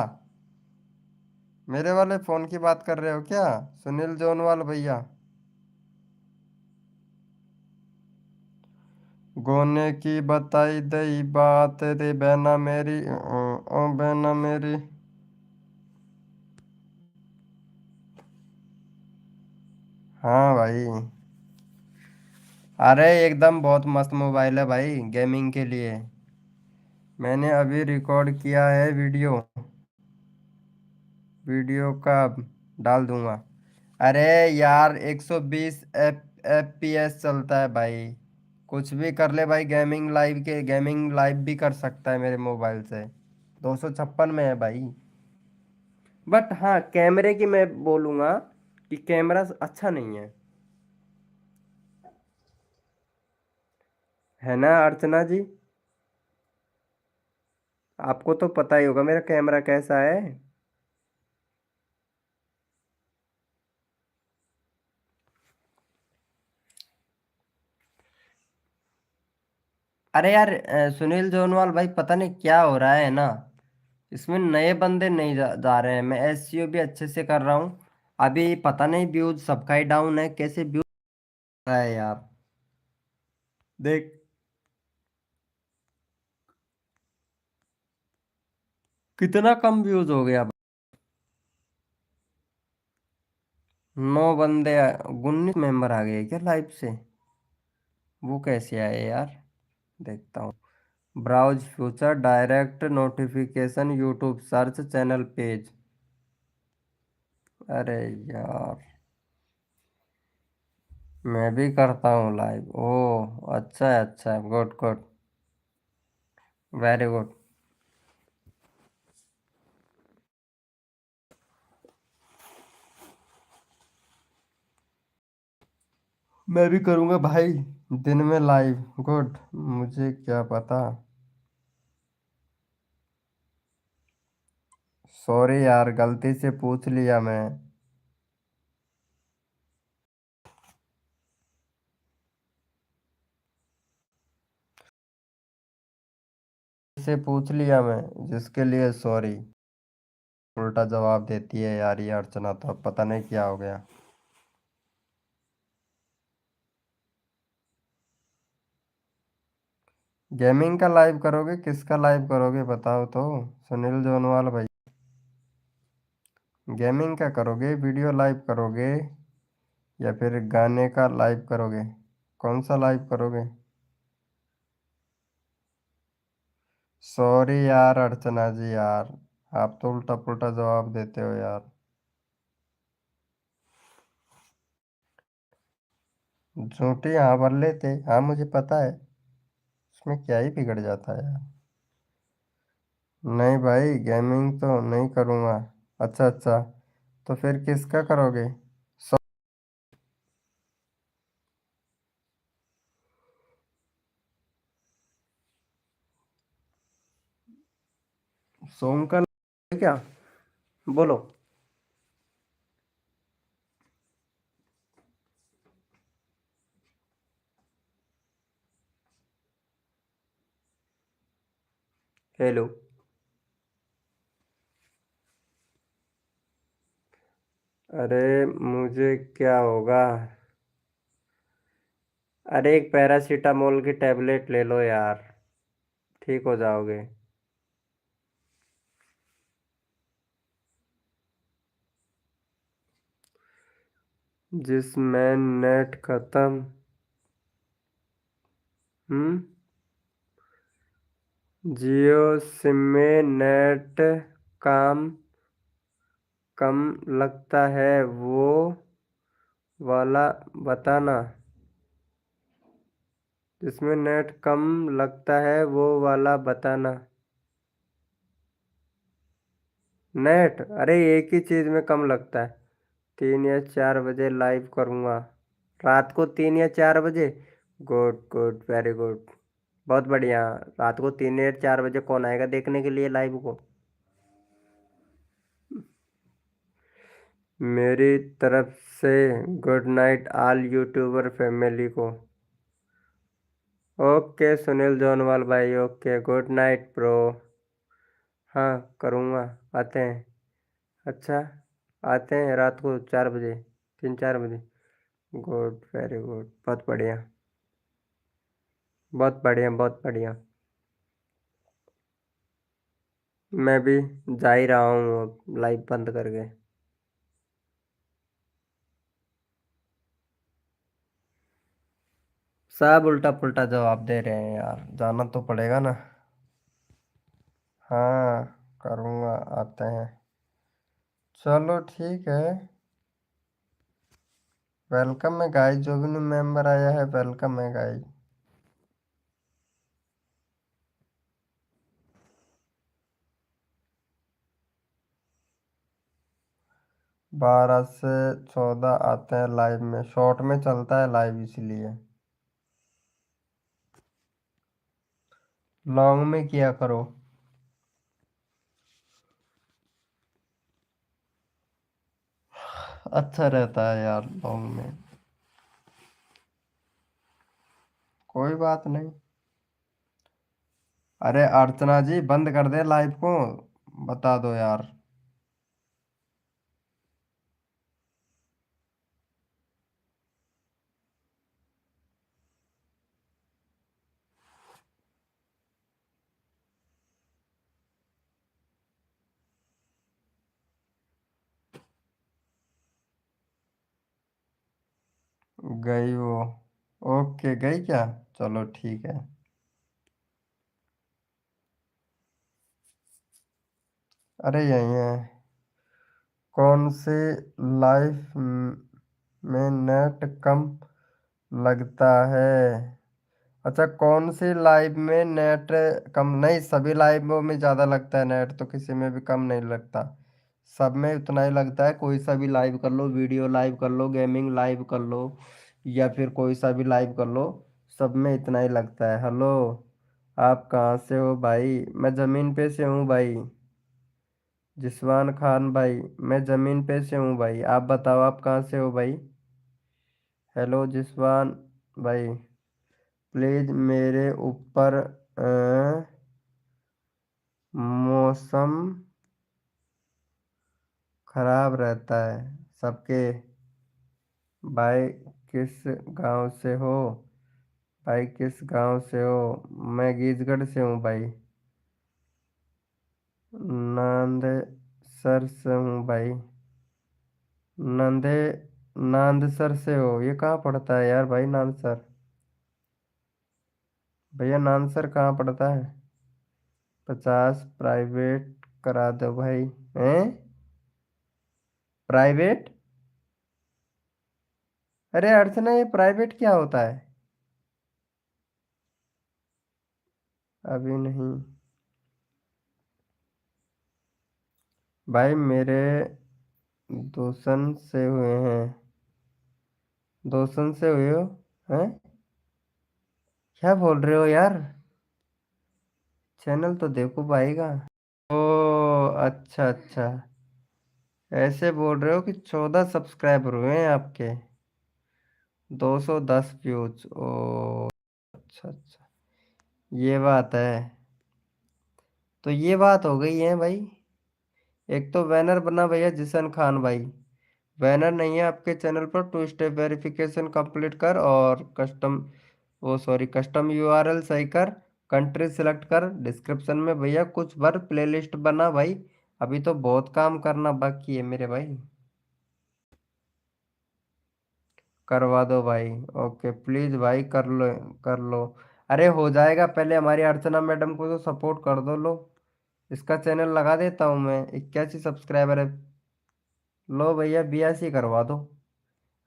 मेरे वाले फोन की बात कर रहे हो क्या, सुनील जोनवाल भैया? गोने की बताई दई बात रे बहना मेरी, ओ बहना मेरी। हाँ भाई। अरे एकदम बहुत मस्त मोबाइल है भाई गेमिंग के लिए। मैंने अभी रिकॉर्ड किया है वीडियो, वीडियो का डाल दूंगा। अरे यार 120 FPS चलता है भाई। कुछ भी कर ले भाई, गेमिंग लाइव के, गेमिंग लाइव भी कर सकता है मेरे मोबाइल से। 256 में है भाई। बट हाँ, कैमरे की मैं बोलूँगा कि कैमरा अच्छा नहीं है। है ना अर्चना जी? आपको तो पता ही होगा मेरा कैमरा कैसा है। अरे यार सुनील जोनवाल भाई, पता नहीं क्या हो रहा है ना, इसमें नए बंदे नहीं जा रहे हैं। मैं SEO भी अच्छे से कर रहा हूँ। अभी पता नहीं, व्यूज सबका ही डाउन है, कैसे व्यूज रहा है यार। देख, कितना कम व्यूज हो गया। 9 बंदे, 19 मेंबर आ गए क्या लाइव से? वो कैसे आए यार? देखता हूँ। Browse future, direct notification, YouTube search, channel page. अरे यार, मैं भी करता हूँ लाइव। ओह अच्छा है, अच्छा है, गुड गुड, वेरी गुड। मैं भी करूँगा भाई दिन में लाइव, गुड। मुझे क्या पता। सॉरी यार, गलती से पूछ लिया मैं। से पूछ लिया मैं, जिसके लिए सॉरी। उल्टा जवाब देती है यार ये अर्चना, तो अब पता नहीं क्या हो गया। गेमिंग का लाइव करोगे, किसका लाइव करोगे बताओ तो, सुनील जोनवाल भाई? गेमिंग का करोगे, वीडियो लाइव करोगे, या फिर गाने का लाइव करोगे? कौन सा लाइव करोगे? सॉरी यार अर्चना जी यार, आप तो उल्टा पुल्टा जवाब देते हो यार। झूठी हाँ भर लेते, हाँ मुझे पता है। उसमें क्या ही बिगड़ जाता है यार। नहीं भाई, गेमिंग तो नहीं करूँगा। अच्छा अच्छा, तो फिर किसका करोगे? सो, सॉन्ग का है क्या? बोलो। हेलो। अरे मुझे क्या होगा? अरे एक पैरासीटामोल की टेबलेट ले लो यार, ठीक हो जाओगे। जिसमें नेट खत्म। हम्म। जियो सिम में नेट काम कम लगता है वो वाला बताना। जिसमें नेट कम लगता है वो वाला बताना। नेट, अरे एक ही चीज में कम लगता है। 3 या 4 बजे लाइव करूँगा। रात को 3 या 4 बजे। Good good, very good. बहुत बढ़िया। रात को 3 या 4 बजे कौन आएगा देखने के लिए लाइव को? मेरी तरफ से good night all YouTuber family को। ओके सुनील जोनवाल भाई, ओके गुड नाइट ब्रो। हाँ करूँगा। आते हैं। अच्छा, आते हैं रात को 4 बजे, 3 4 बजे। गुड, वेरी गुड, बहुत बढ़िया। बहुत बढ़िया, बहुत बढ़िया। मैं भी जा ही रहा हूँ अब लाइव बंद करके। सब उल्टा पुल्टा जवाब दे रहे हैं यार, जाना तो पड़ेगा ना। हाँ करूँगा, आते हैं। चलो ठीक है। वेलकम है गाइस, जो भी न्यू मेंबर आया है वेलकम है गाइस। 12 से 14 आते हैं लाइव में, शॉर्ट में चलता है लाइव इसलिए। लॉन्ग में किया करो। अच्छा रहता है यार लॉन्ग में। कोई बात नहीं। अरे अर्चना जी बंद कर दे लाइव को, बता दो यार। गई वो? ओके गई क्या? चलो ठीक है। अरे यही है। कौन सी लाइफ में नेट कम लगता है? अच्छा, कौन सी लाइव में नेट कम नहीं, सभी लाइवों में ज़्यादा लगता है नेट, तो किसी में भी कम नहीं लगता। सब में उतना ही लगता है, कोई सा भी लाइव कर लो, वीडियो लाइव कर लो, गेमिंग लाइव कर लो, या फिर कोई सा भी लाइव कर लो, सब में इतना ही लगता है। हेलो, आप कहाँ से हो भाई? मैं ज़मीन पे से हूँ भाई। जिसवान खान भाई, मैं ज़मीन पे से हूँ भाई। आप बताओ आप कहाँ से हो भाई? हेलो जिसवान भाई, प्लीज मेरे ऊपर मौसम खराब रहता है सबके। भाई किस गांव से हो? भाई किस गांव से हो? मैं गीजगढ़ से हूँ भाई। नांदसर से हूँ भाई। नंदे नांदसर से हो? ये कहाँ पड़ता है यार भाई नांदसर? भैया नांदसर कहाँ पड़ता है? 50 प्राइवेट करा दो भाई। हैं? प्राइवेट? अरे अर्चना, ये प्राइवेट क्या होता है? अभी नहीं। भाई मेरे दोसन से हुए हैं। दोसन से हुए हो? हैं? क्या बोल रहे हो यार? चैनल तो देखो भाई का। ओ, अच्छा अच्छा। ऐसे बोल रहे हो कि 14 सब्सक्राइबर हुए हैं आपके? 210 व्यूज? ओ, अच्छा अच्छा। ये बात है। तो ये बात हो गई है भाई। एक तो बैनर बना भैया जिशन खान भाई। बैनर नहीं है आपके चैनल पर। 2 स्टेप वेरिफिकेशन कंप्लीट कर और कस्टम, वो सॉरी, कस्टम यूआरएल सही कर। कंट्री सिलेक्ट कर। डिस्क्रिप्शन में भैया कुछ भर, प्लेलिस्ट बना भाई। अभी तो बहुत काम करना बाकी है मेरे भाई। करवा दो भाई। ओके प्लीज भाई, कर लो। कर लो। अरे हो जाएगा, पहले हमारी अर्चना मैडम को तो सपोर्ट कर दो लो। इसका चैनल लगा देता हूँ मैं, 81 सब्सक्राइबर है। लो भैया 82 करवा दो।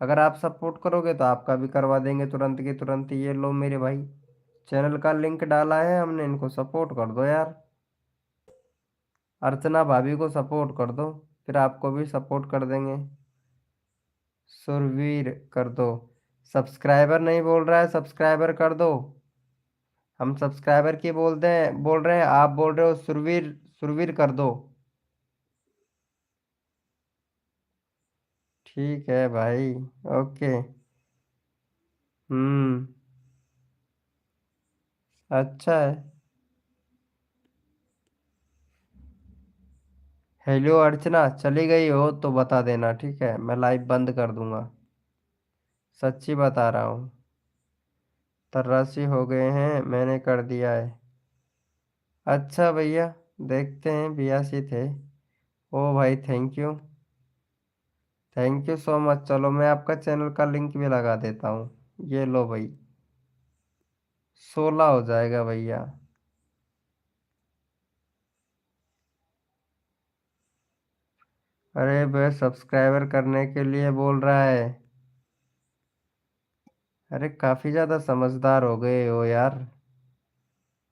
अगर आप सपोर्ट करोगे तो आपका भी करवा देंगे तुरंत के तुरंत। ये लो मेरे भाई, चैनल का लिंक डाला है हमने, इनको सपोर्ट कर दो यार। अर्चना भाभी को सपोर्ट कर दो, फिर आपको भी सपोर्ट कर देंगे। सुरवीर कर दो। सब्सक्राइबर नहीं बोल रहा है, सब्सक्राइबर कर दो। हम सब्सक्राइबर की बोलते हैं, बोल रहे हैं, आप बोल रहे हो सुरवीर। सुरवीर कर दो। ठीक है भाई। ओके। हम्म। अच्छा है। हेलो अर्चना, चली गई हो तो बता देना, ठीक है? मैं लाइव बंद कर दूंगा। सच्ची बता रहा हूँ। 83 हो गए हैं, मैंने कर दिया है। अच्छा भैया, देखते हैं, 82 थे। ओ भाई, thank you. Thank you so much. चलो मैं आपका चैनल का लिंक भी लगा देता हूँ। ये लो भाई। 16 हो जाएगा भैया। अरे भाई, सब्सक्राइबर करने के लिए बोल रहा है। अरे काफी ज्यादा समझदार हो गए हो यार।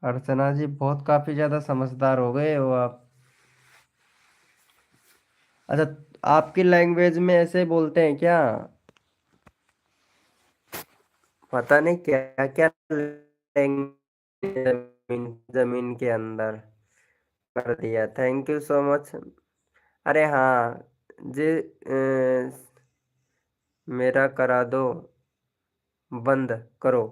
अर्चना जी, बहुत काफी ज्यादा समझदार हो गए हो आप। अच्छा, आपकी लैंग्वेज में ऐसे बोलते हैं क्या? पता नहीं क्या क्या लैंग्वेज। जमीन जमीन के अंदर कर दिया। Thank you so much. अरे हाँ जी। मेरा करा दो, बंद करो।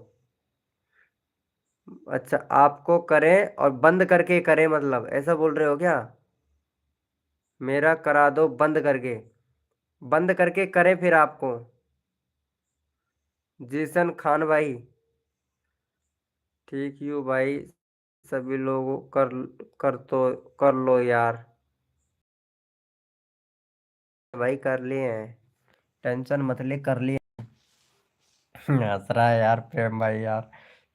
अच्छा, आपको करें और बंद करके करें, मतलब ऐसा बोल रहे हो क्या? मेरा करा दो बंद करके। बंद करके करें फिर आपको। जीसन खान भाई। ठीक यू भाई। सभी लोगों कर तो कर लो यार। भाई कर लिए हैं, टेंशन मत ले, कर लिए। हंस रहा है यार प्रेम भाई यार।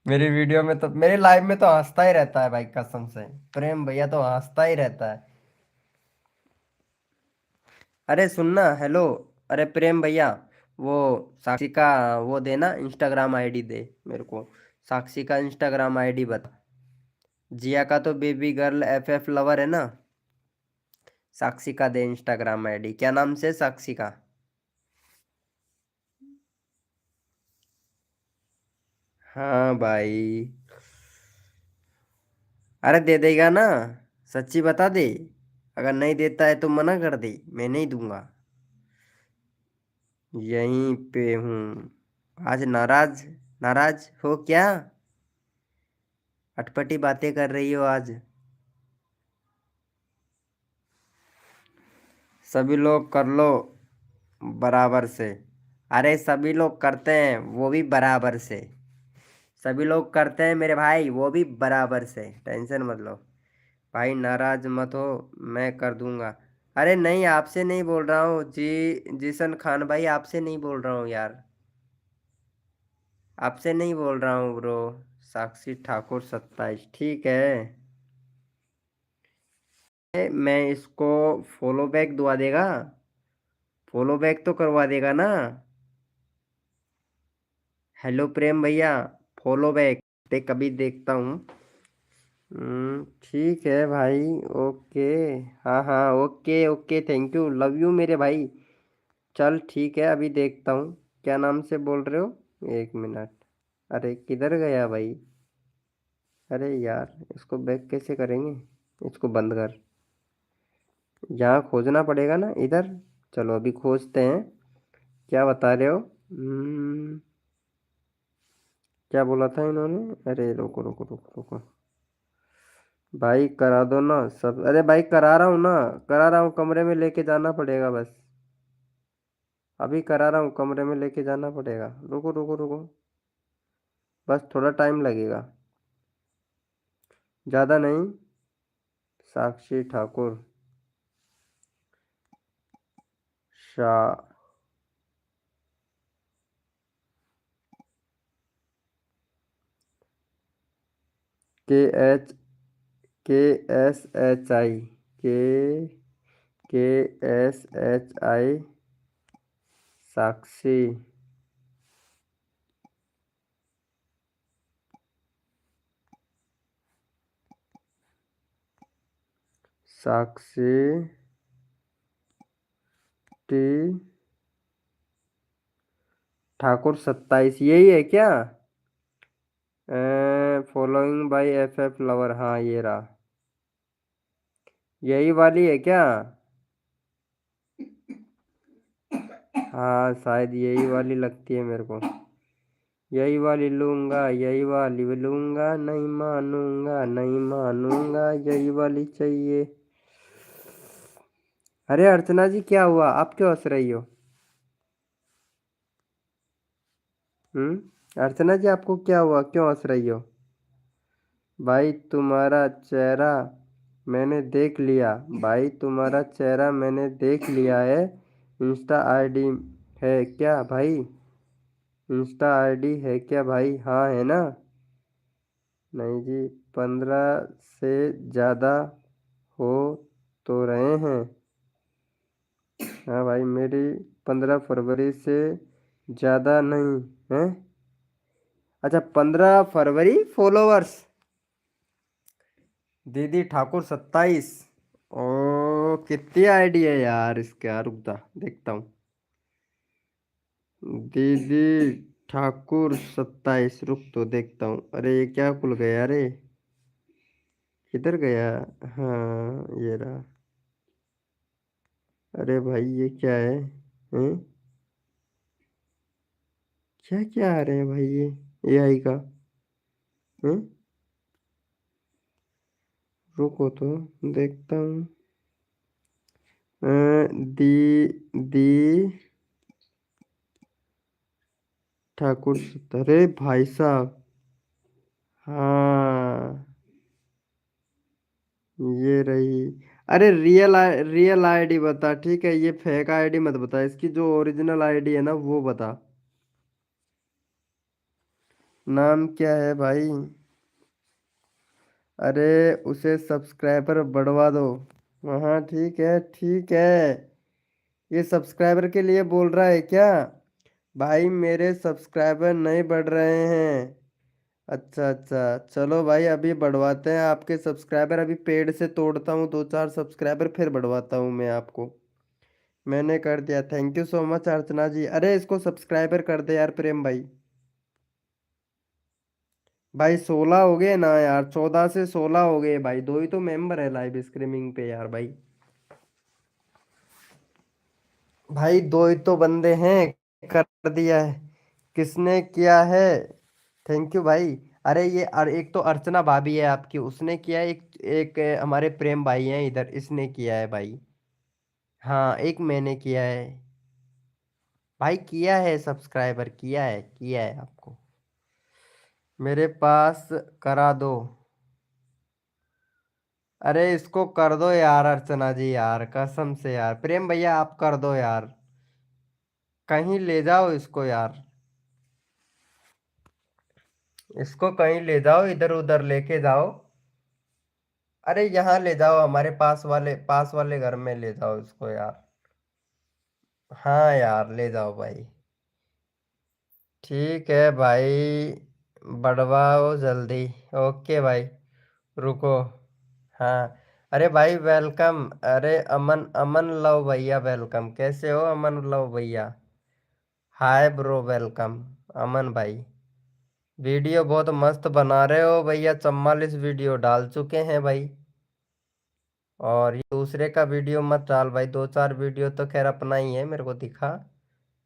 मेरी वीडियो में तो, मेरे लाइव में तो हंसता ही रहता है भाई, कसम से। प्रेम भैया तो हंसता ही रहता है। अरे सुनना, हेलो। अरे प्रेम भैया, वो साक्षी का वो देना, इंस्टाग्राम आईडी दे मेरे को। साक्षी का इंस्टाग्राम आईडी बता। जिया का तो बेबी गर्ल एफ लवर है ना। साक्षी का दे इंस्टाग्राम आईडी। क्या नाम से साक्षी का? हाँ भाई। अरे दे देगा ना? सच्ची बता दे। अगर नहीं देता है तो मना कर दे, मैं नहीं दूंगा। यहीं पे हूँ। आज नाराज? नाराज हो क्या? अटपटी बातें कर रही हो आज? सभी लोग कर लो बराबर से। अरे सभी लोग करते हैं, वो भी बराबर से। सभी लोग करते हैं मेरे भाई, वो भी बराबर से, टेंशन मत लो। भाई नाराज मत हो, मैं कर दूंगा। अरे नहीं, आपसे नहीं बोल रहा हूँ जी, जिशन खान भाई, आपसे नहीं बोल रहा हूँ यार। आपसे नहीं बोल रहा हूँ ब्रो। साक्षी ठाकुर 27, ठीक है। मैं इसको फॉलो बैक दुआ देगा। फॉलो बैक तो करवा देगा ना। हेलो प्रेम भैया, फॉलो बैक ते कभी देखता हूँ। ठीक है भाई। ओके। हाँ हाँ, okay okay, thank you, love you मेरे भाई। चल ठीक है, अभी देखता हूँ। क्या नाम से बोल रहे हो? एक मिनट। अरे किधर गया भाई? अरे यार, इसको बैक कैसे करेंगे? इसको बंद कर। यहाँ खोजना पड़ेगा ना, इधर। चलो अभी खोजते हैं। क्या बता रहे हो? क्या बोला था इन्होंने? अरे रुको रुको रुको रुको। भाई करा दो ना सब। अरे भाई करा रहा हूँ ना। करा रहा हूँ, कमरे में लेके जाना पड़ेगा बस। अभी करा रहा हूँ, कमरे में लेके जाना पड़ेगा। रुको रुको रुको। बस थोड़ा टाइम लगेगा। ज़्यादा नहीं। साक्षी ठाकुर। शाह। के एच के एस एच आई के के S H I. Sakshi. Sakshi T Thakur 27, यही है क्या? Following bye F F lover, हाँ ये रहा। यही वाली है क्या? हाँ शायद यही वाली लगती है मेरे को। यही वाली लूंगा, यही वाली लूंगा, नहीं मानूंगा नहीं मानूंगा, यही वाली चाहिए। अरे अर्चना जी, क्या हुआ? आप क्यों हंस रही हो? अर्चना जी, आपको क्या हुआ? क्यों हंस रही हो? भाई तुम्हारा चेहरा मैंने देख लिया। भाई तुम्हारा चेहरा मैंने देख लिया है। इंस्टा आईडी है क्या भाई? इंस्टा आईडी है क्या भाई? हाँ है ना? नहीं जी, 15 से ज़्यादा हो तो रहे हैं। हाँ भाई मेरी 15 फरवरी से ज़्यादा नहीं है। अच्छा, 15 फरवरी फॉलोवर्स। दीदी ठाकुर 27। ओ कितनी आईडी है यार इसके यार, रुक जा देखता हूँ। दीदी ठाकुर 27, रुक तो देखता हूँ। अरे ये क्या खुल गया रे? किधर गया? हाँ ये रहा। अरे भाई ये क्या है? हैं? क्या क्या आ रहे हैं भाई ये? एआई का? हैं? रुको तो देखता हूँ। अ, दी दी ठाकुर अरे भाई साहब। हाँ ये रही। अरे रियल आईडी बता, ठीक है? ये फेक आईडी मत बता, इसकी जो ओरिजिनल आईडी है ना वो बता। नाम क्या है भाई? अरे उसे सब्सक्राइबर बढ़वा दो। हाँ ठीक है ठीक है। ये सब्सक्राइबर के लिए बोल रहा है क्या? भाई मेरे सब्सक्राइबर नहीं बढ़ रहे हैं। अच्छा अच्छा, चलो भाई अभी बढ़वाते हैं आपके सब्सक्राइबर। अभी पेड़ से तोड़ता हूँ 2 4 सब्सक्राइबर, फिर बढ़वाता हूँ मैं आपको। मैंने कर दिया, थैंक यू सो मच अर्चना जी। अरे इसको सब्सक्राइबर कर दे यार प्रेम भाई। भाई 16 हो गए ना यार, 14 से 16 हो गए भाई। दो ही तो मेंबर है लाइव स्ट्रीमिंग पे यार भाई। भाई दो ही तो बंदे हैं। कर दिया है। किसने किया है? थैंक यू भाई। अरे ये एक तो अर्चना भाभी है आपकी, उसने किया है। एक एक हमारे प्रेम भाई हैं इधर, इसने किया है भाई। हाँ एक मैंने किया है। भाई किया है, सब्सक्राइबर किया है आपको। मेरे पास करा दो। अरे इसको कर दो यार अर्चना जी, यार कसम से यार प्रेम भैया आप कर दो यार। कहीं ले जाओ इसको यार। इसको कहीं ले जाओ, इधर उधर लेके जाओ। अरे यहाँ ले जाओ, हमारे पास वाले घर में ले जाओ इसको यार। हाँ यार, ले जाओ भाई। ठीक है भाई, बढ़वाओ जल्दी। ओके भाई। रुको। हाँ। अरे भाई वेलकम। अरे अमन अमन लव भैया वेलकम, कैसे हो अमन लव भैया? Hi bro, welcome. अमन भाई, वीडियो बहुत मस्त बना रहे हो भैया, 44 वीडियो डाल चुके हैं भाई। और ये दूसरे का वीडियो मत डाल भाई, 2-4 वीडियो तो खैर अपना ही है, मेरे को दिखा।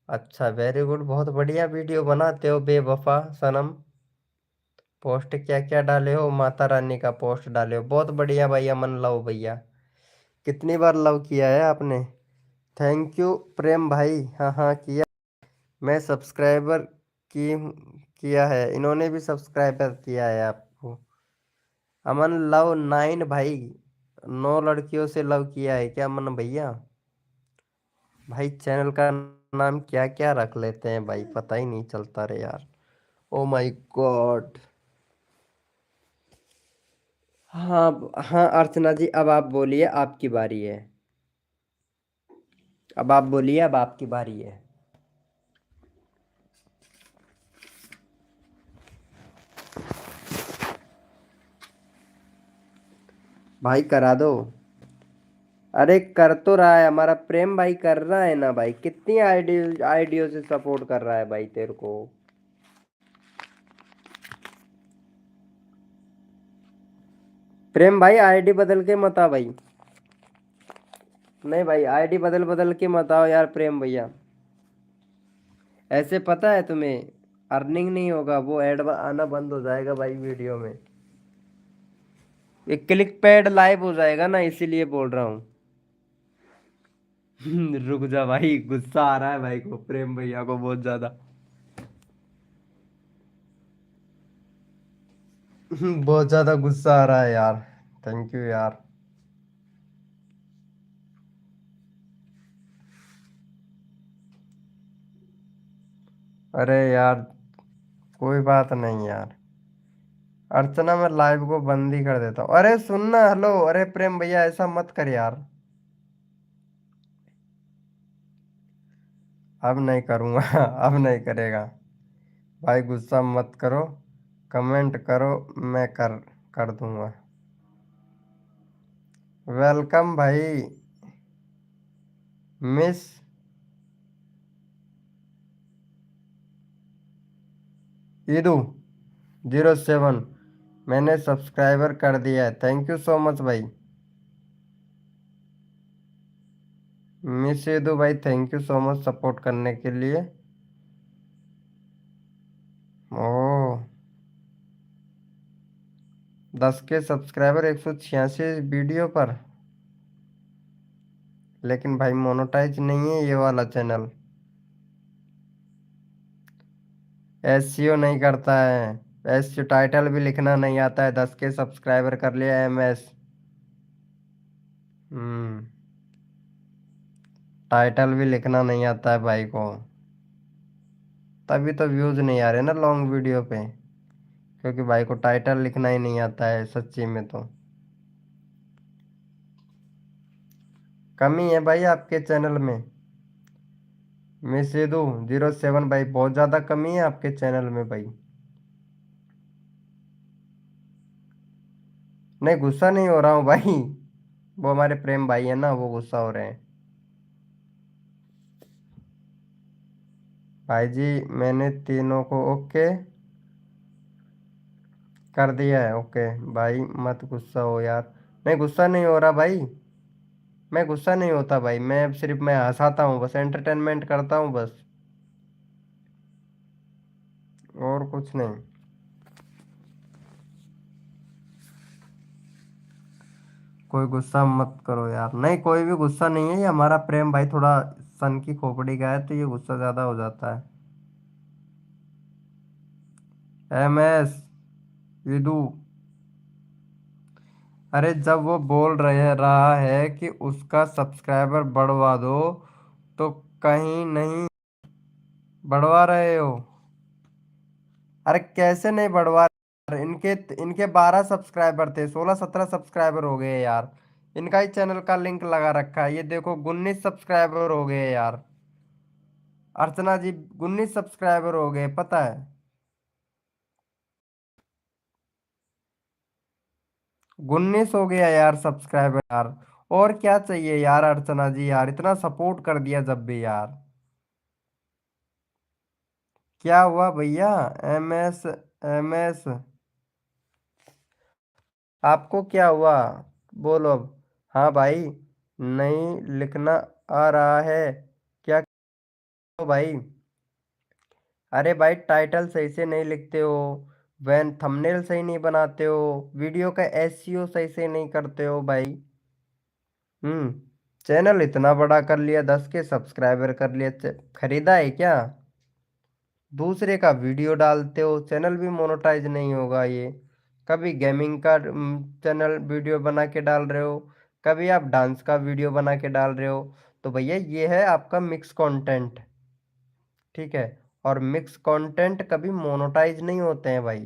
अच्छा, वेरी गुड, बहुत बढ़िया वीडियो बनाते हो बेवफा सनम। पोस्ट क्या क्या डाले हो? माता रानी का पोस्ट डाले हो, बहुत बढ़िया भाई अमन लव भैया। कितनी बार लव किया है आपने? थैंक यू प्रेम भाई। हाँ हाँ किया। मैं सब्सक्राइबर की किया है, इन्होंने भी सब्सक्राइबर किया है आपको। अमन लव 9 भाई, 9 लड़कियों से लव किया है क्या अमन भैया? भाई चैनल का नाम क्या क्या रख लेते हैं भाई, पता ही नहीं चलता रे यार। Oh my God. हाँ हाँ अर्चना जी, अब आप बोलिए, आपकी बारी है। अब आप बोलिए, अब आपकी बारी है। भाई करा दो। अरे कर तो रहा है हमारा प्रेम भाई, कर रहा है ना भाई, कितनी आईडियो आईडियो से सपोर्ट कर रहा है भाई तेरे को। प्रेम भाई आईडी बदल के मत आ भाई। नहीं भाई, आईडी बदल बदल के मत आओ यार प्रेम भैया। ऐसे पता है तुम्हें, अर्निंग नहीं होगा, वो ऐड आना बंद हो जाएगा भाई वीडियो में। ये क्लिक पैड लाइव हो जाएगा ना, इसीलिए बोल रहा हूँ। रुक जा भाई, गुस्सा आ रहा है भाई को, प्रेम भैया को बहुत ज्यादा। बहुत ज्यादा गुस्सा आ रहा है यार। थैंक यू यार। अरे यार, कोई बात नहीं यार। अर्चना, मैं लाइव को बंद ही कर देता हूँ। अरे सुनना, हेलो, अरे प्रेम भैया ऐसा मत कर यार। अब नहीं करूँगा। अब नहीं करेगा। भाई गुस्सा मत करो, कमेंट करो, मैं कर दूंगा। वेलकम भाई। मिस ईदू 07, मैंने सब्सक्राइबर कर दिया है, थैंक यू सो मच भाई। मिस ईदू भाई, thank you so much support करने के लिए। ओ, 10 के सब्सक्राइबर 186 वीडियो पर। लेकिन भाई मोनोटाइज नहीं है ये वाला चैनल। एसईओ नहीं करता है। एसईओ टाइटल भी लिखना नहीं आता है, 10 के सब्सक्राइबर कर लिया एमएस। हम्म। टाइटल भी लिखना नहीं आता है भाई को। तभी तो व्यूज नहीं आ रहे ना लॉन्ग वीडियो पे, क्योंकि भाई को टाइटल लिखना ही नहीं आता है सच्ची में तो। कमी है भाई आपके चैनल में। मिस यदु 07 भाई, बहुत ज़्यादा कमी है आपके चैनल में भाई। नहीं, गुस्सा नहीं हो रहा हूँ भाई। वो हमारे प्रेम भाई है ना, वो गुस्सा हो रहे हैं। भाई जी, मैंने तीनों को ओके कर दिया है। ओके भाई, मत गुस्सा हो यार। नहीं, गुस्सा नहीं हो रहा भाई। मैं गुस्सा नहीं होता भाई, मैं हंसाता हूँ बस, एंटरटेनमेंट करता हूँ बस, और कुछ नहीं। कोई गुस्सा मत करो यार, नहीं कोई भी गुस्सा नहीं है, ये हमारा प्रेम भाई थोड़ा सन की खोपड़ी का है, तो ये गुस्सा ज्यादा हो जाता है। एमएस विदु, अरे जब वो बोल रहे रहा है कि उसका सब्सक्राइबर बढ़वा दो, तो कहीं नहीं बढ़वा रहे हो। अरे कैसे नहीं बढ़वा? और इनके इनके 12 सब्सक्राइबर थे, 16-17 सब्सक्राइबर हो गए यार। इनका ही चैनल का लिंक लगा रखा है, ये देखो 19 सब्सक्राइबर हो गए यार। अर्चना जी 19 सब्सक्राइबर हो गए, पता है। 19 हो गया यार सब्सक्राइबर यार। और क्या चाहिए यार अर्चना जी, यार इतना सपोर्ट कर दिया जब भी यार। क्या हुआ भैया? MS, MS, आपको क्या हुआ? बोलो अब। हाँ भाई, नहीं लिखना आ रहा है क्या? हो भाई? अरे भाई टाइटल सही से नहीं लिखते हो, वैन थंबनेल सही नहीं बनाते हो, वीडियो का SEO सही से नहीं करते हो भाई। हम्म। चैनल इतना बड़ा कर लिया, 10 के सब्सक्राइबर कर लिया, खरीदा है क्या? दूसरे का वीडियो डालते हो, चैनल भी मोनेटाइज नहीं होगा ये। कभी गेमिंग का चैनल वीडियो बना के डाल रहे हो, कभी आप डांस का वीडियो बना के डाल रहे हो। तो भैया ये है आपका मिक्स कंटेंट, ठीक है। और मिक्स कंटेंट कभी मोनेटाइज नहीं होते हैं भाई।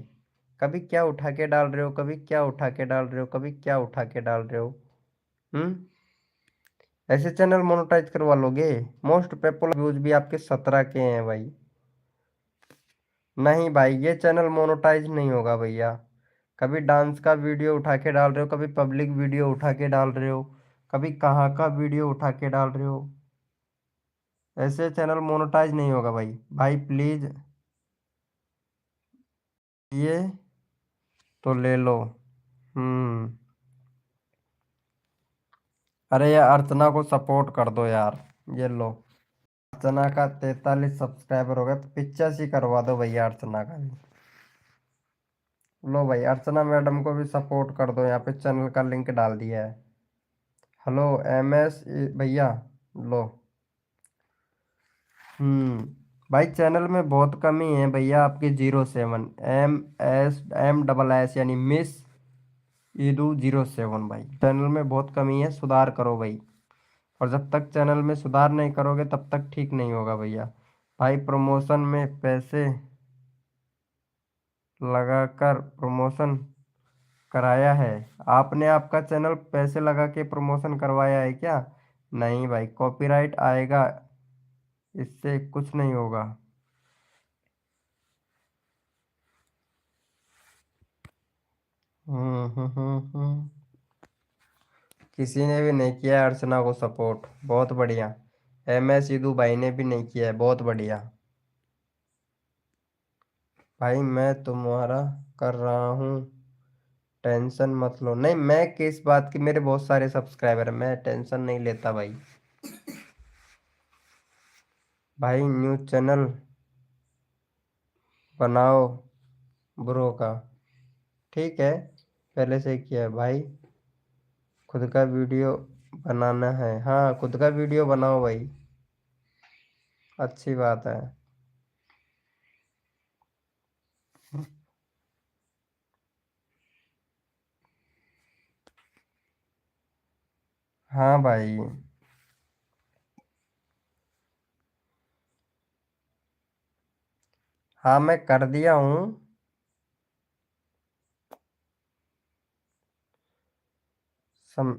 कभी क्या उठा के डाल रहे हो, कभी क्या उठा के डाल रहे हो, कभी क्या उठा के डाल रहे हो। हम्म। ऐसे चैनल मोनेटाइज करवा लोगे? मोस्ट पॉपुलर व्यूज भी आपके 17 के हैं भाई। नहीं भाई, ये चैनल मोनेटाइज नहीं होगा भैया। कभी डांस का वीडियो उठा के डाल रहे हो, कभी पब्लिक वीडियो उठा के डाल रहे हो, कभी कहाँ का वीडियो उठा के डाल रहे हो। ऐसे चैनल मोनेटाइज नहीं होगा भाई। भाई प्लीज, ये तो ले लो। हम्म। अरे यार अर्चना को सपोर्ट कर दो यार। ये लो, अर्चना का 43 सब्सक्राइबर हो गए, 85 करवा दो भैया अर्चना का भी। लो भाई, अर्चना मैडम को भी सपोर्ट कर दो, यहाँ पे चैनल का लिंक डाल दिया है। हेलो MS भैया, लो। भाई चैनल में बहुत कमी है भैया, आपकी 07 MS यानी मिस ईदू 07 भाई, चैनल में बहुत कमी है, सुधार करो भाई। और जब तक चैनल में सुधार नहीं करोगे तब तक ठीक नहीं होगा भैया। भाई प्रमोशन में पैसे लगाकर प्रमोशन कराया है आपने? आपका चैनल पैसे लगा के प्रमोशन करवाया है क्या? नहीं भाई, कॉपीराइट आएगा, इससे कुछ नहीं होगा। हम्म। किसी ने भी नहीं किया है अर्चना को सपोर्ट, बहुत बढ़िया। MS सिद्धू भाई ने भी नहीं किया है, बहुत बढ़िया। भाई मैं तुम्हारा कर रहा हूँ, टेंशन मत लो। नहीं, मैं किस बात की, मेरे बहुत सारे सब्सक्राइबर हैं, मैं टेंशन नहीं लेता भाई। भाई न्यू चैनल बनाओ ब्रो का, ठीक है, पहले से ही किया है भाई। खुद का वीडियो बनाना है, हाँ खुद का वीडियो बनाओ भाई, अच्छी बात है। हाँ भाई। हाँ मैं कर दिया हूँ। सम,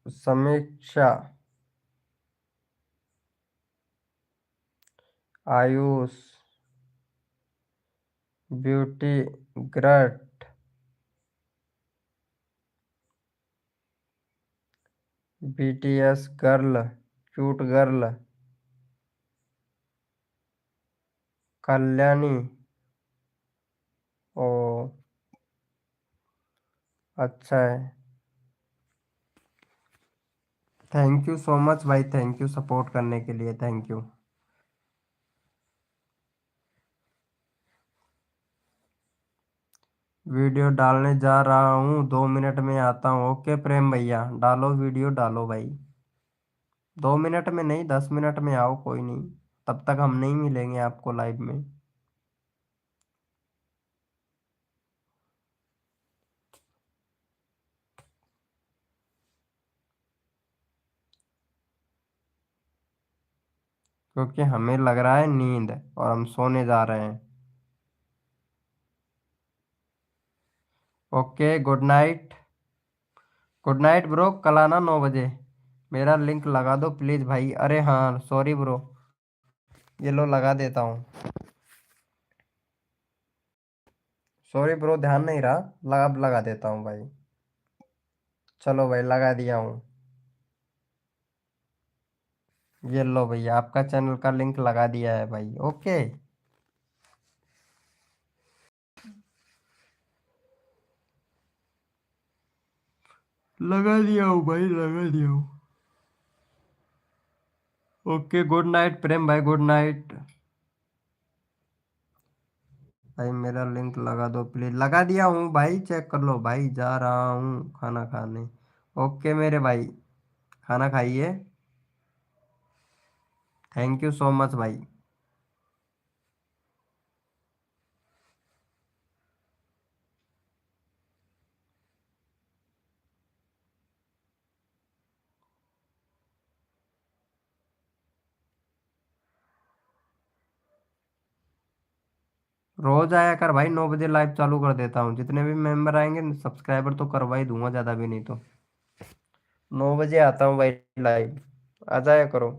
समीक्षा, आयुष, ब्यूटी ग्रट, BTS girl, cute girl, Kalyani. ओ, अच्छा है। थैंक यू सो मच भाई, थैंक यू सपोर्ट करने के लिए, थैंक यू। वीडियो डालने जा रहा हूँ, 2 मिनट में आता हूँ। ओके प्रेम भैया, डालो वीडियो डालो भाई। 2 मिनट में नहीं, 10 मिनट में आओ, कोई नहीं। तब तक हम नहीं मिलेंगे आपको लाइव में। क्योंकि हमें लग रहा है नींद, और हम सोने जा रहे हैं। Okay, good night. Good night bro, कल आना 9 बजे। मेरा लिंक लगा दो प्लीज भाई। अरे हाँ सॉरी ब्रो, ये लो लगा देता हूँ। सॉरी ब्रो, ध्यान नहीं रहा। लगा देता हूँ भाई। चलो भाई, लगा दिया हूँ। ये लो भैया, आपका चैनल का लिंक लगा दिया है भाई। ओके। लगा दिया हूँ भाई, लगा दिया हूँ। ओके, गुड नाइट प्रेम भाई, गुड नाइट। भाई मेरा लिंक लगा दो प्लीज। लगा दिया हूँ भाई, चेक कर लो भाई। जा रहा हूँ खाना खाने। ओके मेरे भाई, खाना खाइए। थैंक यू सो मच भाई। रोज आया कर भाई, 9 बजे लाइव चालू कर देता हूँ। जितने भी मेंबर आएंगे सब्सक्राइबर तो करवा ही दूंगा, ज्यादा भी नहीं तो। 9 बजे आता हूँ भाई लाइव, आ जाया करो।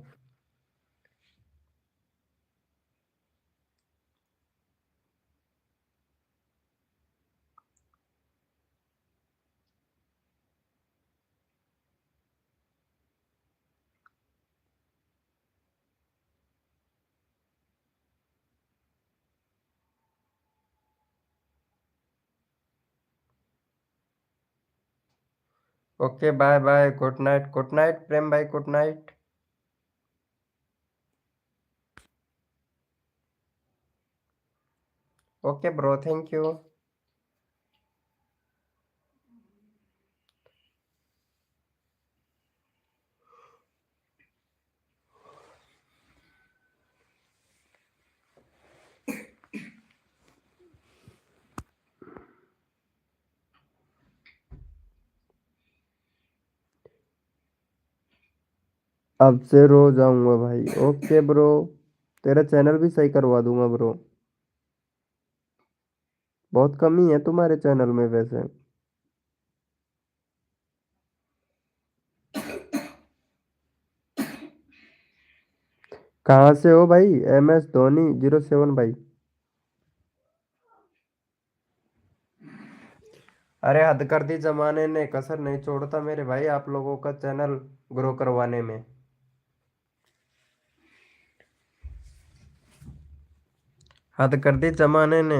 Okay bye bye, good night, good night Prem भाई, good night. Okay bro, thank you. अब से रोज आऊंगा भाई। ओके ब्रो, तेरा चैनल भी सही करवा दूंगा ब्रो। बहुत कमी है तुम्हारे चैनल में वैसे। कहाँ से हो भाई? MS धोनी 07 भाई। अरे हद कर दी जमाने ने, कसर नहीं छोड़ता मेरे भाई आप लोगों का चैनल ग्रो करवाने में। हद कर दी जमाने ने।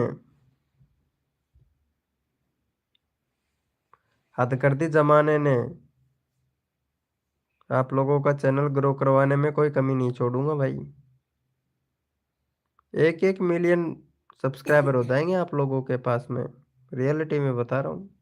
हद कर दी जमाने ने। आप लोगों का चैनल ग्रो करवाने में कोई कमी नहीं छोड़ूंगा भाई। 1-1 मिलियन सब्सक्राइबर हो जाएंगे आप लोगों के पास में। रियलिटी में बता रहा हूँ।